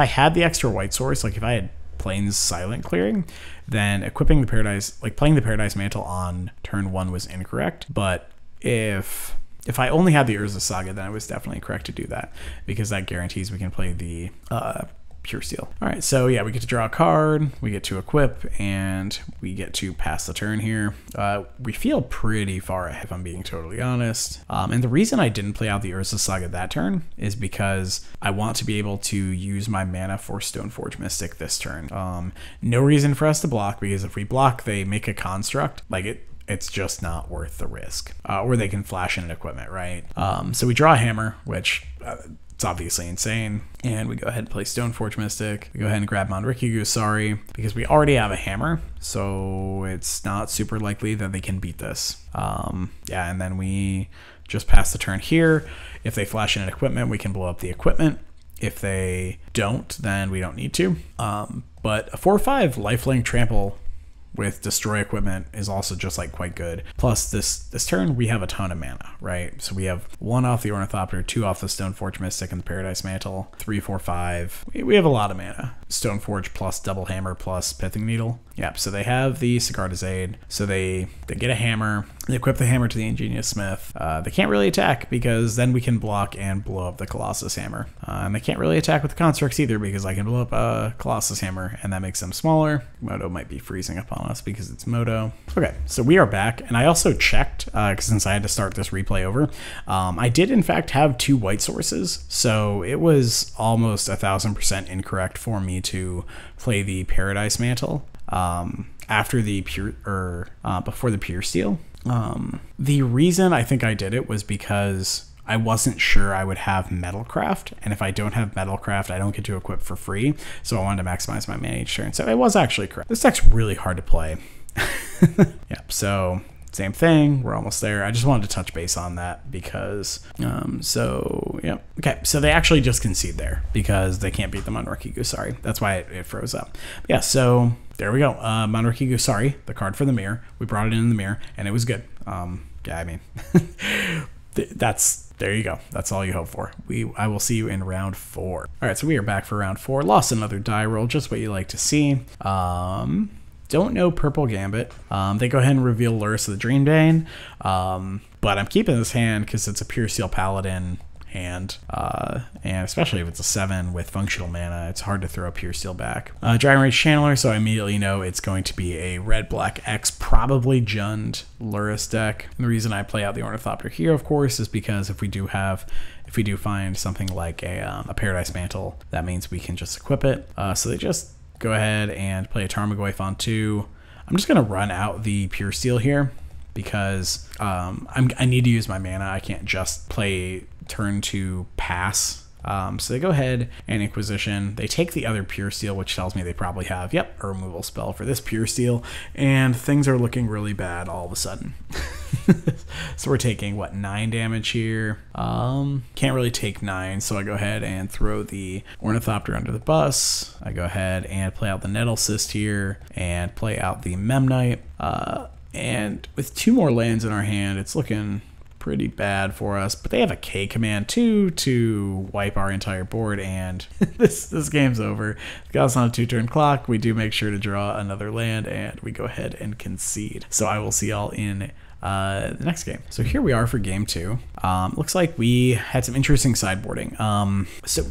had the extra white source, like if I had Plains Silent Clearing, then equipping the Paradise, like playing the Paradise Mantle on turn 1 was incorrect. But if I only had the Urza Saga, then it was definitely correct to do that because that guarantees we can play the Pure Steel. All right, so yeah, we get to draw a card, we get to equip, and we get to pass the turn here. We feel pretty far ahead, if I'm being totally honest. And the reason I didn't play out the Urza Saga that turn is because I want to be able to use my mana for Stoneforge Mystic this turn. No reason for us to block, because if we block, they make a construct. Like it's just not worth the risk. Or they can flash in an equipment, right? So we draw a hammer, which it's obviously insane. And we go ahead and play Stoneforge Mystic. We go ahead and grab Monriki Gusari because we already have a hammer. So it's not super likely that they can beat this. Yeah, and then we just pass the turn here. If they flash in an equipment, we can blow up the equipment. If they don't, then we don't need to. But a 4/5 lifelink trample with Destroy Equipment is also just like quite good. Plus this turn we have a ton of mana, right? So we have 1 off the Ornithopter, 2 off the Stoneforge Mystic and the Paradise Mantle, 3, 4, 5. We have a lot of mana. Stoneforge plus Double Hammer plus Pithing Needle. Yep, so they have the Sigarda's Aid. So they get a hammer. They equip the hammer to the Ingenious Smith. They can't really attack because then we can block and blow up the Colossus Hammer. And they can't really attack with the Constructs either because I can blow up a Colossus Hammer and that makes them smaller. Moto might be freezing up on us because it's Moto. Okay, so we are back. And I also checked, since I had to start this replay over, I did in fact have 2 white sources. So it was almost 1000% incorrect for me to play the Paradise Mantle after the before the Pure Steel. The reason I think I did it was because I wasn't sure I would have Metalcraft, and if I don't have Metalcraft, I don't get to equip for free, so I wanted to maximize my mana each turn. So it was actually correct. This deck's really hard to play. Yep, so same thing, we're almost there. I just wanted to touch base on that because, so, yeah. Okay, so they actually just concede there because they can't beat the Monarchy Gusari. That's why it froze up. But yeah, so there we go. Monarchy Gusari, the card for the mirror. We brought it in the mirror, and it was good. Yeah, I mean, there you go. That's all you hope for. I will see you in round 4. All right, so we are back for round 4. Lost another die roll, just what you like to see. Don't know Purple Gambit. They go ahead and reveal Lurrus of the Dreambane, but I'm keeping this hand because it's a Pure Steel Paladin hand, and especially if it's a 7 with functional mana, it's hard to throw a Pure Steel back. Dragon Rage Channeler, so I immediately know it's going to be a red-black X, probably Jund Lurrus deck. And the reason I play out the Ornithopter here, of course, is because if we do find something like a Paradise Mantle, that means we can just equip it. So they just go ahead and play a Tarmogoyf on 2. I'm just gonna run out the Pure Steel here because I need to use my mana. I can't just play turn 2 pass. So they go ahead and Inquisition. They take the other Pure Steel, which tells me they probably have, yep, a removal spell for this Pure Steel, and things are looking really bad all of a sudden. So we're taking, what, 9 damage here? Can't really take 9, so I go ahead and throw the Ornithopter under the bus. I go ahead and play out the Nettle Cyst here, and play out the Memnite. And with 2 more lands in our hand, it's looking pretty bad for us, but they have a K command too to wipe our entire board, and this game's over. Because on a 2-turn clock, we do make sure to draw another land, and we go ahead and concede. So I will see y'all in the next game. So here we are for game 2. Looks like we had some interesting sideboarding. So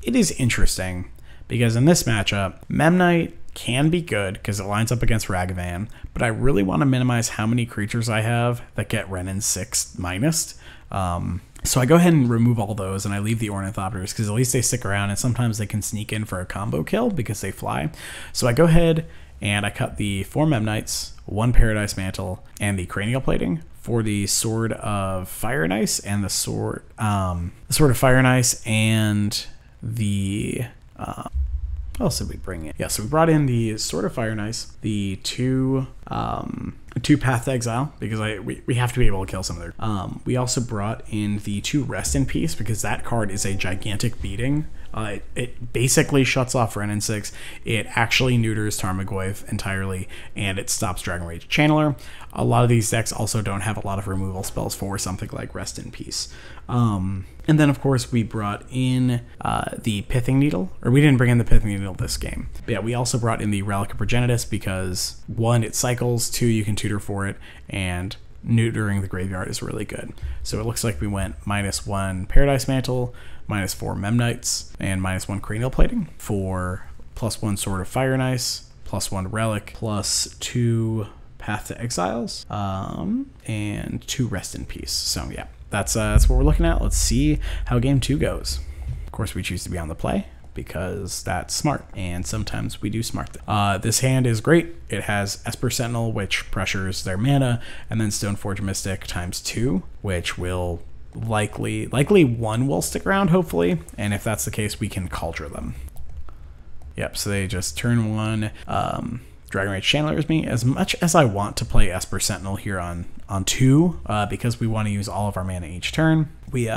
it is interesting because in this matchup, Memnite can be good because it lines up against Ragavan, but I really want to minimize how many creatures I have that get Renin 6 minused. So I go ahead and remove all those, and I leave the Ornithopters because at least they stick around, and sometimes they can sneak in for a combo kill because they fly. So I go ahead and I cut the 4 Memnites, 1 Paradise Mantle, and the Cranial Plating for the Sword of Fire and Ice, and the Sword of Fire and Ice, and the what else did we bring in? Yeah, so we brought in the Sword of Fire and Ice, the 2 Path to Exile, because we have to be able to kill some of their. We also brought in the 2 Rest in Peace, because that card is a gigantic beating. It basically shuts off Renin 6. It actually neuters Tarmogoyf entirely, and it stops Dragon Rage Channeler. A lot of these decks also don't have a lot of removal spells for something like Rest in Peace. And then, of course, we brought in the Pithing Needle. Or we didn't bring in the Pithing Needle this game. But yeah, we also brought in the Relic of Progenitus because, 1, it cycles, 2, you can tutor for it, and neutering the graveyard is really good. So it looks like we went -1 Paradise Mantle, -4 Memnites, and -1 Cranial Plating for +1 Sword of Fire and Ice, +1 Relic, +2 Path to Exiles, and 2 Rest in Peace. So yeah, that's what we're looking at. Let's see how game 2 goes. Of course, we choose to be on the play because that's smart, and sometimes we do smart things. This hand is great. It has Esper Sentinel, which pressures their mana, and then Stoneforge Mystic ×2, which will likely 1 will stick around, hopefully, and if that's the case, we can Cauldron them. Yep, so they just turn 1 Dragon Rage Chandlers me. As much as I want to play Esper Sentinel here on 2, because we want to use all of our mana each turn, we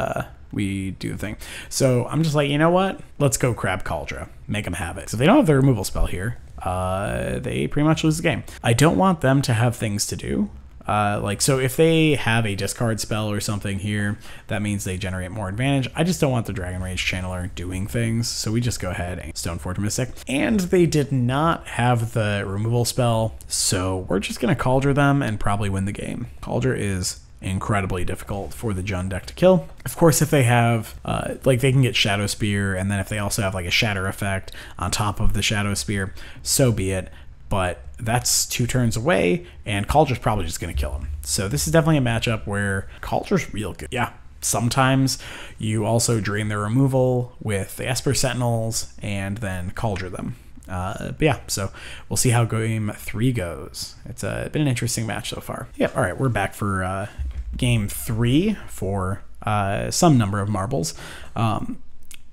do the thing. So I'm just like, you know what? Let's go Crab Cauldron. Make them have it. So they don't have the removal spell here. they pretty much lose the game. I don't want them to have things to do. So if they have a discard spell or something here, that means they generate more advantage. I just don't want the Dragon Rage Channeler doing things, so we just go ahead and Stoneforge Mystic. And they did not have the removal spell, so we're just going to Cauldre them and probably win the game. Cauldre is incredibly difficult for the Jund deck to kill. Of course, if they have, they can get Shadow Spear, and then if they also have like a Shatter effect on top of the Shadow Spear, so be it. But that's 2 turns away, and Cauldre's probably just going to kill him. So this is definitely a matchup where Cauldre's real good. Yeah, sometimes you also drain their removal with the Esper Sentinels and then Cauldre them. But yeah, so we'll see how game 3 goes. It's been an interesting match so far. Yep, all right, we're back for game 3 for some number of marbles.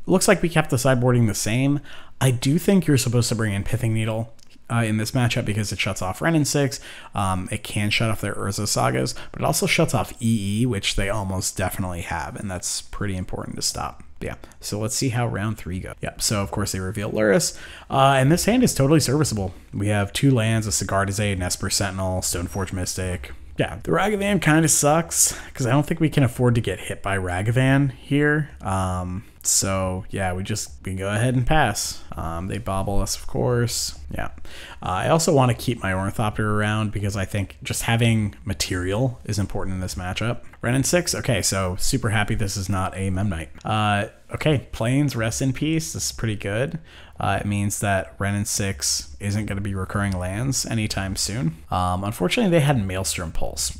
Looks like we kept the sideboarding the same. I do think you're supposed to bring in Pithing Needle in this matchup because it shuts off Wrenn and 6. It can shut off their Urza Sagas, but it also shuts off EE, which they almost definitely have, and that's pretty important to stop. Yeah, so let's see how round 3 goes. Yep, so of course they reveal Lurrrus, and this hand is totally serviceable. We have 2 lands, a Sigardizade, an Esper Sentinel, Stoneforge Mystic. Yeah, the Ragavan kind of sucks because I don't think we can afford to get hit by Ragavan here. So yeah, we go ahead and pass. They bobble us, of course. Yeah. I also want to keep my Ornithopter around because I think just having material is important in this matchup. Wrenn and 6. Okay, so super happy this is not a Memnite. Okay, Plains, rest in peace. This is pretty good. It means that Wrenn and 6 isn't going to be recurring lands anytime soon. Unfortunately, they had Maelstrom Pulse.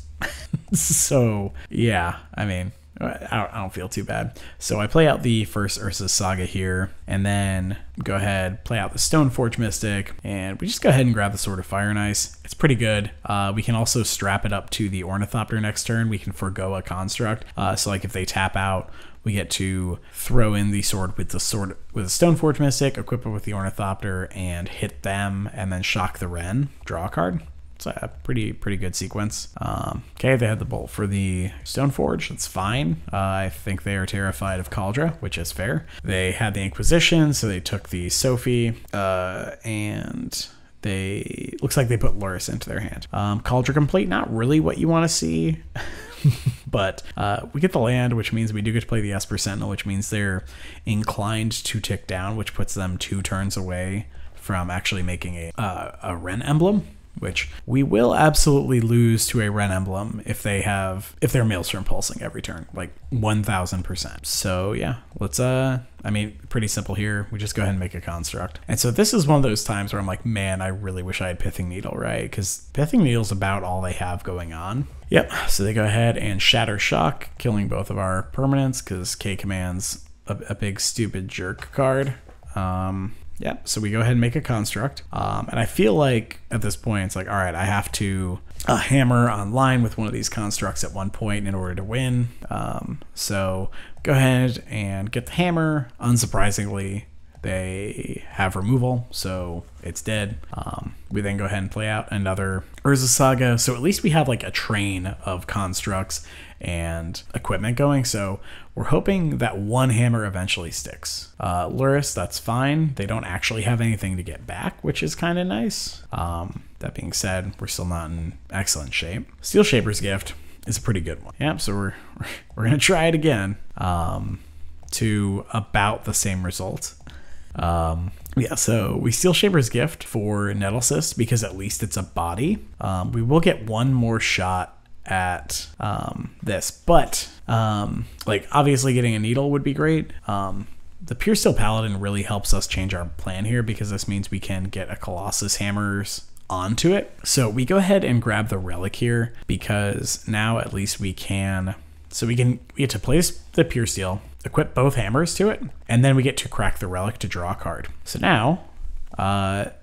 So yeah, I mean, I don't feel too bad. So I play out the first Urza's Saga here, and then go ahead, play out the Stoneforge Mystic, and we just go ahead and grab the Sword of Fire and Ice. It's pretty good. We can also strap it up to the Ornithopter next turn. We can forgo a construct. So like if they tap out, we get to throw in the sword with the Stoneforge Mystic, equip it with the Ornithopter, and hit them, and then shock the Wrenn, draw a card. It's a pretty good sequence. Okay, they had the bolt for the Stoneforge. That's fine. I think they are terrified of Cauldre, which is fair. They had the Inquisition, so they took the Sophie, and they looks like they put Lurrrus into their hand. Cauldre complete, not really what you want to see. But we get the land, which means we do get to play the Esper Sentinel, which means they're inclined to tick down, which puts them 2 turns away from actually making a Wrenn emblem, which we will absolutely lose to a Wrenn emblem if they're Maelstrom pulsing every turn, like 1000%. So yeah, let's I mean, pretty simple here. We just go ahead and make a construct. And so this is one of those times where I'm like, man, I really wish I had Pithing Needle, right? Because Pithing Needle's about all they have going on. Yep, so they go ahead and Shatter Shock, killing both of our permanents because K-Command's a big stupid jerk card. Yeah, so we go ahead and make a construct. And I feel like at this point, it's like, all right, I have to hammer online with one of these constructs at one point in order to win. So go ahead and get the hammer. Unsurprisingly, they have removal, so it's dead. We then go ahead and play out another Urza Saga. So at least we have like a train of constructs and equipment going. So we're hoping that one hammer eventually sticks. Lurrrus, that's fine. They don't actually have anything to get back, which is kind of nice. That being said, we're still not in excellent shape. Steel Shaper's Gift is a pretty good one. Yep, so we're gonna try it again to about the same result. Yeah, so we Steel Shaper's Gift for Nettlecyst because at least it's a body. We will get one more shot at this, but like obviously getting a needle would be great. The Pure Steel Paladin really helps us change our plan here because this means we can get a Colossus Hammers onto it. So we go ahead and grab the Relic here because now at least we can, so we get to place the Pure Steel, equip both hammers to it, and then we get to crack the Relic to draw a card. So now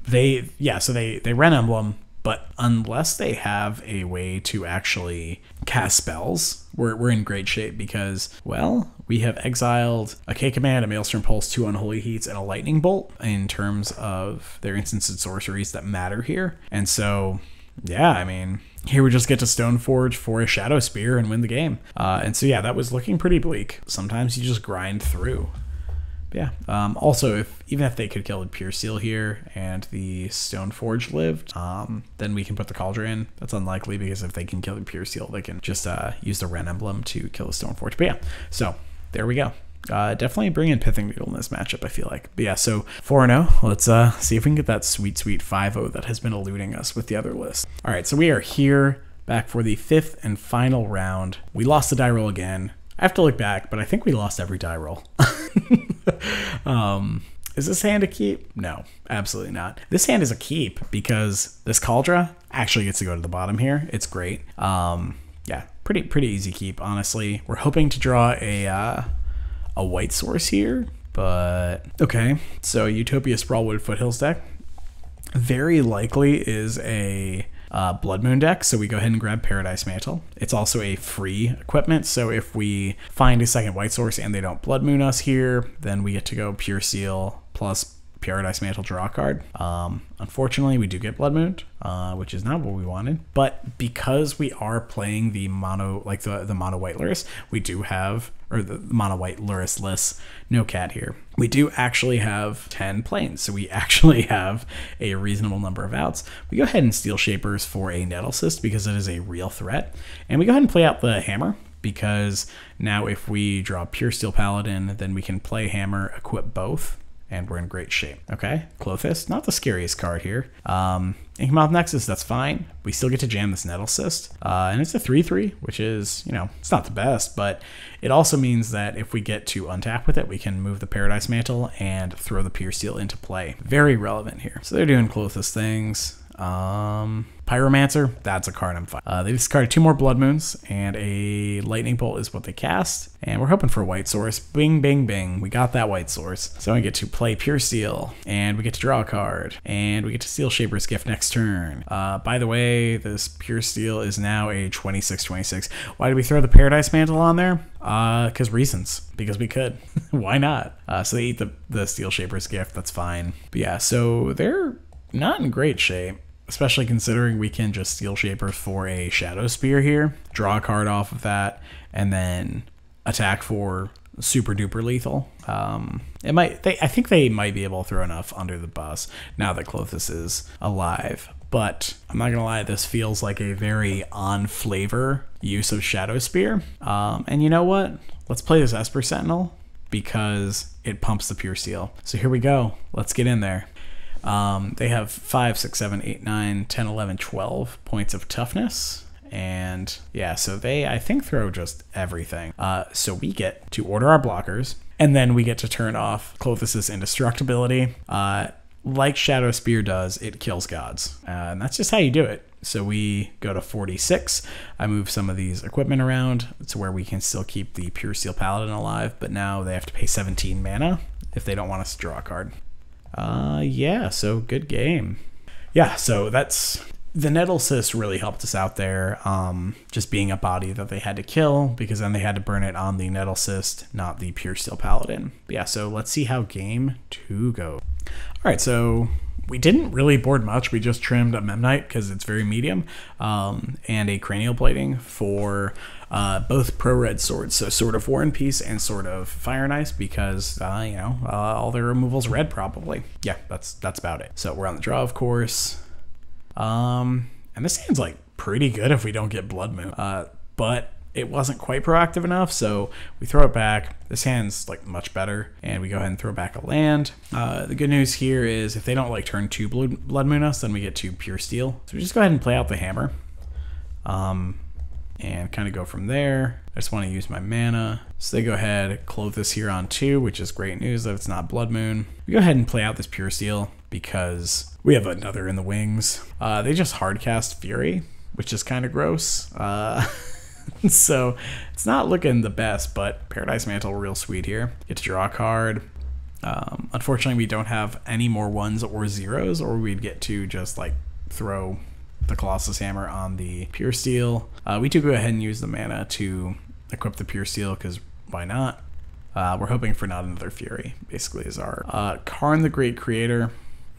they Wrenn Emblem, but unless they have a way to actually cast spells, we're in great shape because, well, we have exiled a K-Command, a Maelstrom Pulse, 2 Unholy Heats, and a Lightning Bolt in terms of their instants and sorceries that matter here. And so, yeah, I mean, here we just get to Stoneforge for a Shadow Spear and win the game. And so, yeah, that was looking pretty bleak. Sometimes you just grind through. Yeah. Also, even if they could kill the Pure Steel here and the Stoneforge lived, then we can put the Cauldron. That's unlikely because if they can kill the Pure Steel, they can just use the Ren Emblem to kill the Stoneforge. But yeah, so there we go. Definitely bring in Pithing Needle in this matchup, I feel like. But yeah, so 4-0. Let's see if we can get that sweet 5-0 that has been eluding us with the other list. All right, so we are here back for the 5th and final round. We lost the die roll again. I have to look back, but I think we lost every die roll. Is this hand a keep? No, absolutely not. This hand is a keep because this Cauldron actually gets to go to the bottom here. It's great. Yeah, pretty easy keep, honestly. We're hoping to draw a white source here, but okay. So Utopia Sprawlwood Foothills deck very likely is a Blood Moon deck, so we go ahead and grab Paradise Mantle. It's also a free equipment, so if we find a second white source and they don't Blood Moon us here, then we get to go Pure Seal plus Paradise Mantle, draw a card. Unfortunately, we do get Blood Moon, which is not what we wanted. But because we are playing the mono, like the mono white Lurrus, we do have, or the mono white lurrus-less no cat here. We do actually have 10 planes, so we actually have a reasonable number of outs. We go ahead and Steel Shapers for a Nettlecyst because it is a real threat, and we go ahead and play out the Hammer. Because now if we draw Pure Steel Paladin, then we can play Hammer, equip both, and we're in great shape. Okay, Clothis, not the scariest card here. Inkmouth Nexus, that's fine. We still get to jam this Nettlecyst. And it's a 3/3, which is, you know, it's not the best, but it also means that if we get to untap with it, we can move the Paradise Mantle and throw the Pure Steel into play. Very relevant here. So they're doing Clothis things. Pyromancer, that's a card I'm fine. They discarded 2 more Blood Moons, and a Lightning Bolt is what they cast. And we're hoping for a white source. Bing, bing, bing. We got that white source. So we get to play Pure Steel, and we get to draw a card, and we get to Steel Shaper's Gift next turn. By the way, this Pure Steel is now a 26/26. Why did we throw the Paradise Mantle on there? Because reasons. Because we could. Why not? So they eat the Steel Shaper's Gift. That's fine. But yeah, so they're not in great shape. Especially considering we can just Steel Shaper for a Shadow Spear here, draw a card off of that, and then attack for super duper lethal. I think they might be able to throw enough under the bus now that Clothis is alive. But I'm not gonna lie, this feels like a very on flavor use of Shadow Spear. And you know what? Let's play this Esper Sentinel because it pumps the Pure Steel. So here we go. Let's get in there. They have 5, 6, 7, 8, 9, 10, 11, 12 points of toughness. And yeah, so they, I think, throw just everything. So we get to order our blockers, and then we get to turn off Clothis's indestructibility. Like Shadow Spear does, it kills gods. And that's just how you do it. So we go to 46. I move some of these equipment around to where we can still keep the Pure Steel Paladin alive, but now they have to pay 17 mana if they don't want us to draw a card. Yeah, so good game. Yeah, so that's the Nettlecyst really helped us out there, just being a body that they had to kill because then they had to burn it on the Nettlecyst, not the Pure Steel Paladin. But yeah, so let's see how game 2 goes. All right, so we didn't really board much. We just trimmed a Memnite because it's very medium, and a Cranial Plating for both pro-red swords, so Sword of War and Peace and Sword of Fire and Ice, because you know, all their removal's red probably. Yeah, that's about it. So we're on the draw, of course, and this hand's like pretty good if we don't get Blood Moon, but it wasn't quite proactive enough, so we throw it back. This hand's like much better, and we go ahead and throw back a land. The good news here is if they don't like turn 2 Blood Moon us, then we get to Pure Steel. So we just go ahead and play out the Hammer, and kind of go from there. I just want to use my mana. So they go ahead, clothe this here on 2, which is great news that it's not Blood Moon. We go ahead and play out this Pure Steel because we have another in the wings. They just hardcast Fury, which is kind of gross. So it's not looking the best, but Paradise Mantle real sweet here. Get to draw a card. Unfortunately, we don't have any more 1s or 0s, or we'd get to just like throw the Colossus Hammer on the Pure Steel. We do go ahead and use the mana to equip the Pure Steel because why not? We're hoping for not another Fury, basically, is our Karn the Great Creator.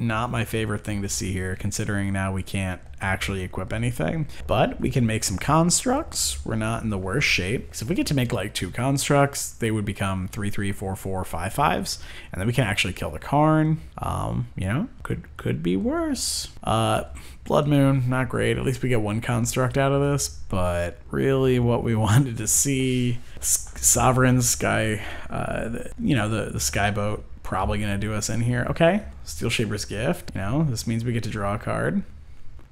not my favorite thing to see here, considering now we can't actually equip anything. But we can make some constructs. We're not in the worst shape. So if we get to make like 2 constructs, they would become 3/3, 4/4, 5/5s, and then we can actually kill the Karn. You know, could be worse. Blood Moon, not great. At least we get 1 construct out of this, but really what we wanted to see, Sovereign Sky, you know, the Sky Boat, probably gonna do us in here. Okay, Steel Shaper's Gift. You know, this means we get to draw a card.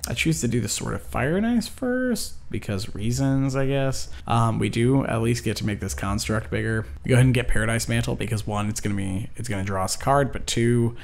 I choose to do the Sword of Fire and Ice first because reasons, I guess. We do at least get to make this construct bigger. We go ahead and get Paradise Mantle because 1, it's gonna draw us a card, but 2,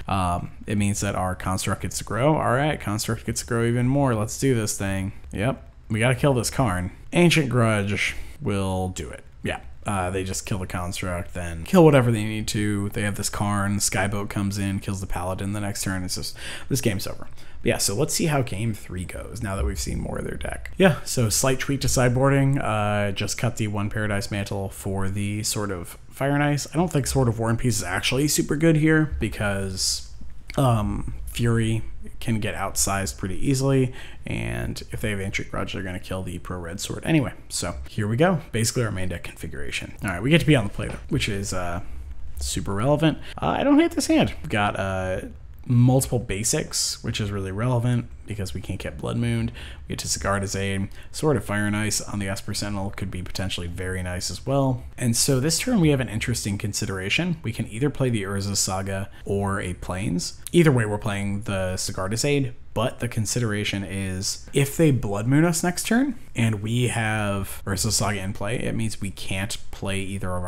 it means that our construct gets to grow. All right, construct gets to grow even more. Let's do this thing. Yep, we gotta kill this Karn. Ancient Grudge will do it. Yeah. They just kill the construct, then kill whatever they need to. They have this Karn, Skyboat comes in, kills the Paladin the next turn. It's just, this game's over. But yeah, so let's see how game 3 goes now that we've seen more of their deck. Yeah, so slight tweak to sideboarding. Just cut the 1 Paradise Mantle for the Sword of Fire and Ice. I don't think Sword of War and Peace is actually super good here because Fury can get outsized pretty easily, and if they have Ancient Grudge, they're going to kill the Pro Red Sword anyway. So here we go, basically our main deck configuration. All right, we get to be on the play though, which is super relevant. I don't hate this hand. We've got multiple basics, which is really relevant because we can't get Blood Mooned. We get to Sigarda's Aid. Sword of Fire and Ice on the Esper Sentinel could be potentially very nice as well. And so this turn we have an interesting consideration. We can either play the Urza's Saga or a Plains. Either way, we're playing the Sigarda's Aid, but the consideration is if they Blood Moon us next turn and we have Urza's Saga in play, it means we can't play either of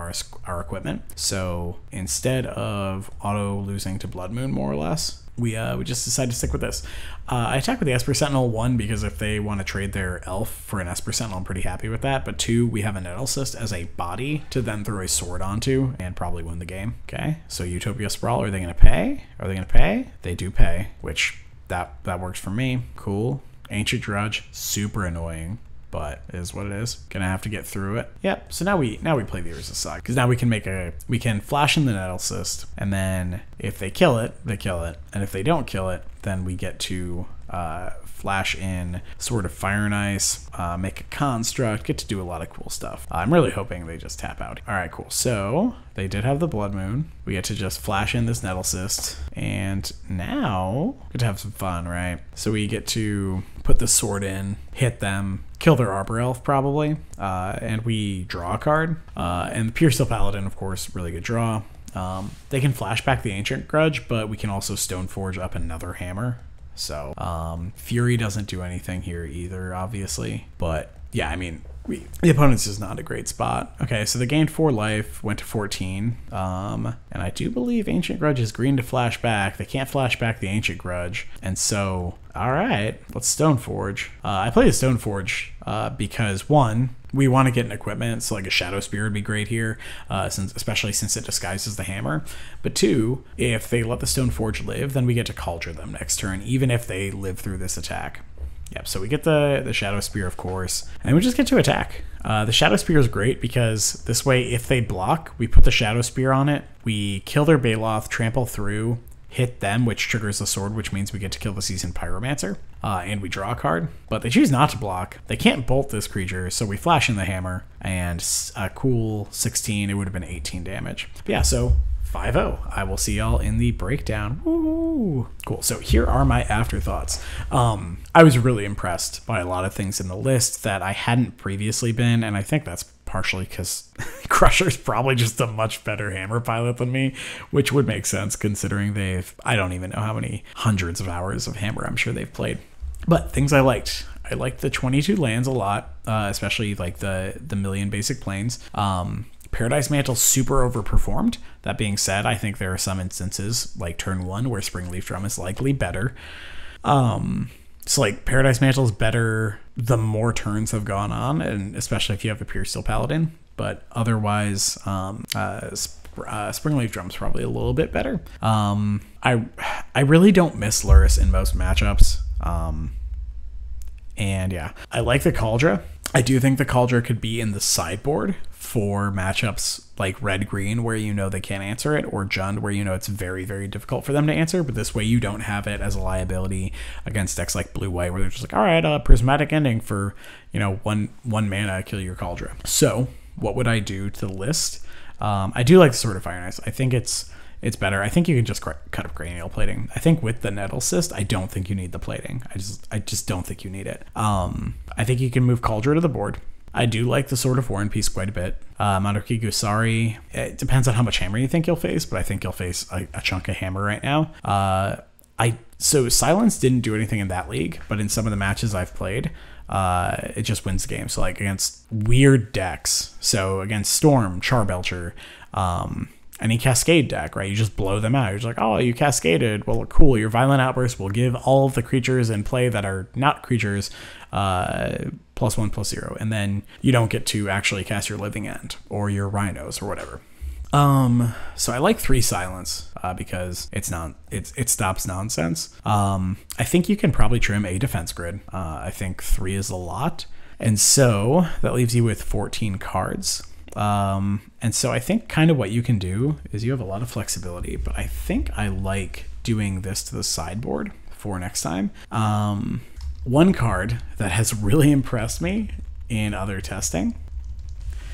our equipment. So instead of auto losing to Blood Moon, more or less, we just decided to stick with this. I attack with the Esper Sentinel, 1, because if they want to trade their Elf for an Esper Sentinel, I'm pretty happy with that. But 2, we have a Nettlecist as a body to then throw a sword onto and probably win the game. Okay, so Utopia Sprawl, are they going to pay? Are they going to pay? They do pay, which that works for me. Cool. Ancient Grudge, super annoying, but it is what it is. Gonna have to get through it. Yep. So now we play the Urza's Saga because now we can flash in the Nettlecist, and then if they kill it, they kill it, and if they don't kill it, then we get to flash in Sword of Fire and Ice, make a construct, get to do a lot of cool stuff. I'm really hoping they just tap out. All right, cool. So they did have the Blood Moon. We get to just flash in this Nettlecist, and now we get to have some fun, right? So we get to put the sword in, hit them, kill their Arbor Elf probably, and we draw a card. And the Pure Steel Paladin, of course, really good draw. They can flashback the Ancient Grudge, but we can also Stoneforge up another hammer. So Fury doesn't do anything here either, obviously. But yeah, I mean, the opponent's is not a great spot. Okay, so they gained 4 life, went to 14. And I do believe Ancient Grudge is green to flash back. They can't flash back the Ancient Grudge. And so, all right, let's Stoneforge. I play a Stoneforge because 1, we want to get an equipment, so like a Shadow Spear would be great here, especially since it disguises the hammer. But 2, if they let the Stoneforge live, then we get to Cauldron them next turn, even if they live through this attack. Yep, so we get the Shadow Spear, of course, and we just get to attack. The Shadow Spear is great because this way, if they block, we put the Shadow Spear on it, we kill their Baloth, trample through, hit them, which triggers the sword, which means we get to kill the Seasoned Pyromancer, and we draw a card. But they choose not to block. They can't bolt this creature, so we flash in the hammer, and a cool 16, it would have been 18 damage. But yeah, so 5-0. I will see y'all in the breakdown. Woo! Cool. So here are my afterthoughts. I was really impressed by a lot of things in the list that I hadn't previously been, and I think that's partially because Crusher's probably just a much better hammer pilot than me, which would make sense considering I don't even know how many hundreds of hours of hammer I'm sure they've played. But things I liked. I liked the 22 lands a lot, especially like the million basic planes. Paradise Mantle super overperformed. That being said, I think there are some instances like turn 1 where Springleaf Drum is likely better. So like Paradise Mantle is better the more turns have gone on, and especially if you have a Pure Steel Paladin. But otherwise, Springleaf Drum's probably a little bit better. I really don't miss Lurrus in most matchups. And yeah, I like the Cauldron. I do think the Cauldron could be in the sideboard for matchups like red-green where you know they can't answer it, or Jund where you know it's very, very difficult for them to answer, but this way you don't have it as a liability against decks like blue-white where they're just like, all right, Prismatic Ending for, you know, one mana, kill your Cauldron. So what would I do to the list? I do like the Sword of Fire and Ice. I think it's better. I think you can just cut up Cranial Plating. I think with the Nettle Cyst, I don't think you need the plating. I just don't think you need it. I think you can move Cauldron to the board. I do like the Sword of War and Peace quite a bit. Monarchy Gusari, it depends on how much hammer you think you'll face, but I think you'll face a chunk of hammer right now. So Silence didn't do anything in that league, but in some of the matches I've played, it just wins the game. So like against weird decks, so against Storm, Charbelcher, any Cascade deck, right? You just blow them out. You're just like, oh, you cascaded. Well, cool. Your Violent Outburst will give all of the creatures in play that are not creatures +1/+0, and then you don't get to actually cast your Living End or your Rhinos or whatever. So I like 3 Silence because it stops nonsense. I think you can probably trim a defense grid. I think 3 is a lot, and so that leaves you with 14 cards. And so I think kind of what you can do is you have a lot of flexibility, but I think I like doing this to the sideboard for next time. One card that has really impressed me in other testing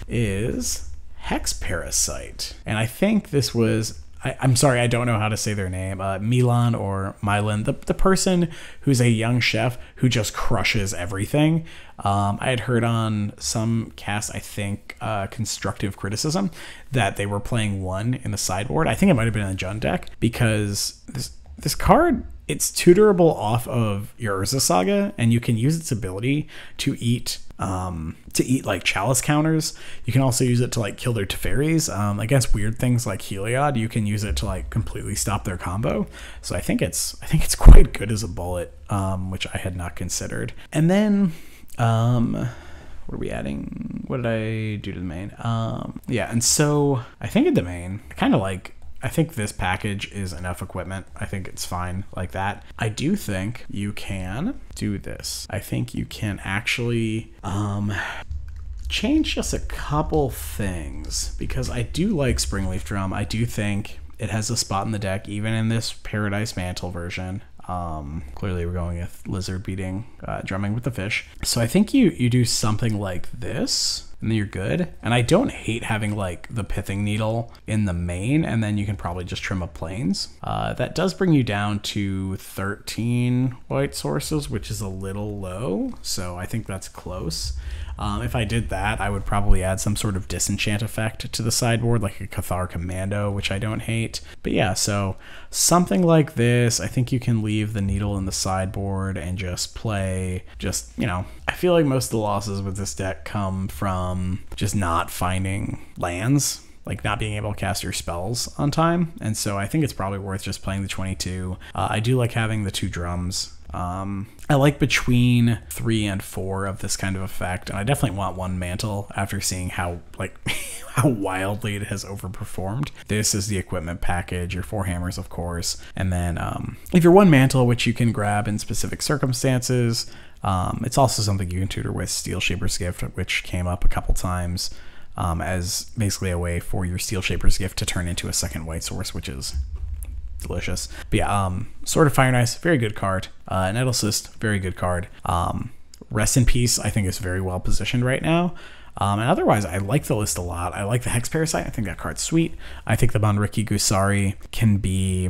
is Hex Parasite. And I think this was, I'm sorry, I don't know how to say their name, Milan or Milan, the person who's a young chef who just crushes everything. I had heard on some cast, I think, Constructive Criticism, that they were playing 1 in the sideboard. I think it might have been in the Jund deck, because this card, it's tutorable off of your Urza Saga, and you can use its ability to eat like Chalice counters. You can also use it to like kill their Teferis. Against weird things like Heliod, you can use it to like completely stop their combo. So I think it's quite good as a bullet, which I had not considered. And then what are we adding? What did I do to the main? Yeah, and so I think in the main, I think this package is enough equipment. I think it's fine like that. I do think you can do this. I think you can actually change just a couple things, because I do like Springleaf Drum. I do think it has a spot in the deck, even in this Paradise Mantle version. Clearly we're going with Lizard beating, drumming with the fish. So I think you do something like this, and then you're good. And I don't hate having like the Pithing Needle in the main, and then you can probably just trim up planes. That does bring you down to 13 white sources, which is a little low. So I think that's close. If I did that, I would probably add some sort of disenchant effect to the sideboard, like a Cathar Commando, which I don't hate. But yeah, so something like this. I think you can leave the needle in the sideboard and just play, you know, I feel like most of the losses with this deck come from just not finding lands, like not being able to cast your spells on time. And so I think it's probably worth just playing the 22. I do like having the 2 drums. I like between 3 and 4 of this kind of effect, and I definitely want 1 mantle after seeing how how wildly it has overperformed. This is the equipment package, your 4 hammers, of course, and then if you're 1 mantle, which you can grab in specific circumstances, it's also something you can tutor with Steel Shaper's Gift, which came up a couple times as basically a way for your Steel Shaper's Gift to turn into a second white source, which is delicious. But yeah, Sword of Fire and Ice, very good card. Nettle Cyst, very good card. Rest in Peace, I think, is very well positioned right now. And otherwise, I like the list a lot. I like the Hex Parasite. I think that card's sweet. I think the Monriki Gusari can be,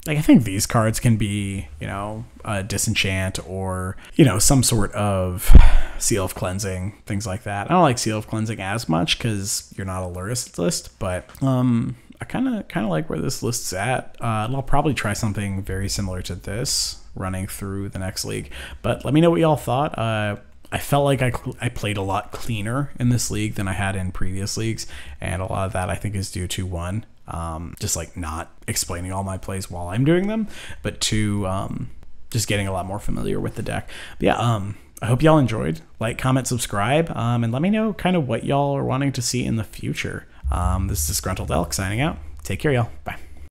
like, I think these cards can be, you know, Disenchant or, you know, some sort of Seal of Cleansing, things like that. I don't like Seal of Cleansing as much because you're not a Lurrus list, but I kind of like where this list's at. And I'll probably try something very similar to this running through the next league. But let me know what y'all thought. I felt like I played a lot cleaner in this league than I had in previous leagues, and a lot of that I think is due to 1, just like not explaining all my plays while I'm doing them, but 2, just getting a lot more familiar with the deck. But yeah, I hope y'all enjoyed. Like, comment, subscribe, and let me know kind of what y'all are wanting to see in the future. This is Disgruntled Elk signing out. Take care, y'all. Bye.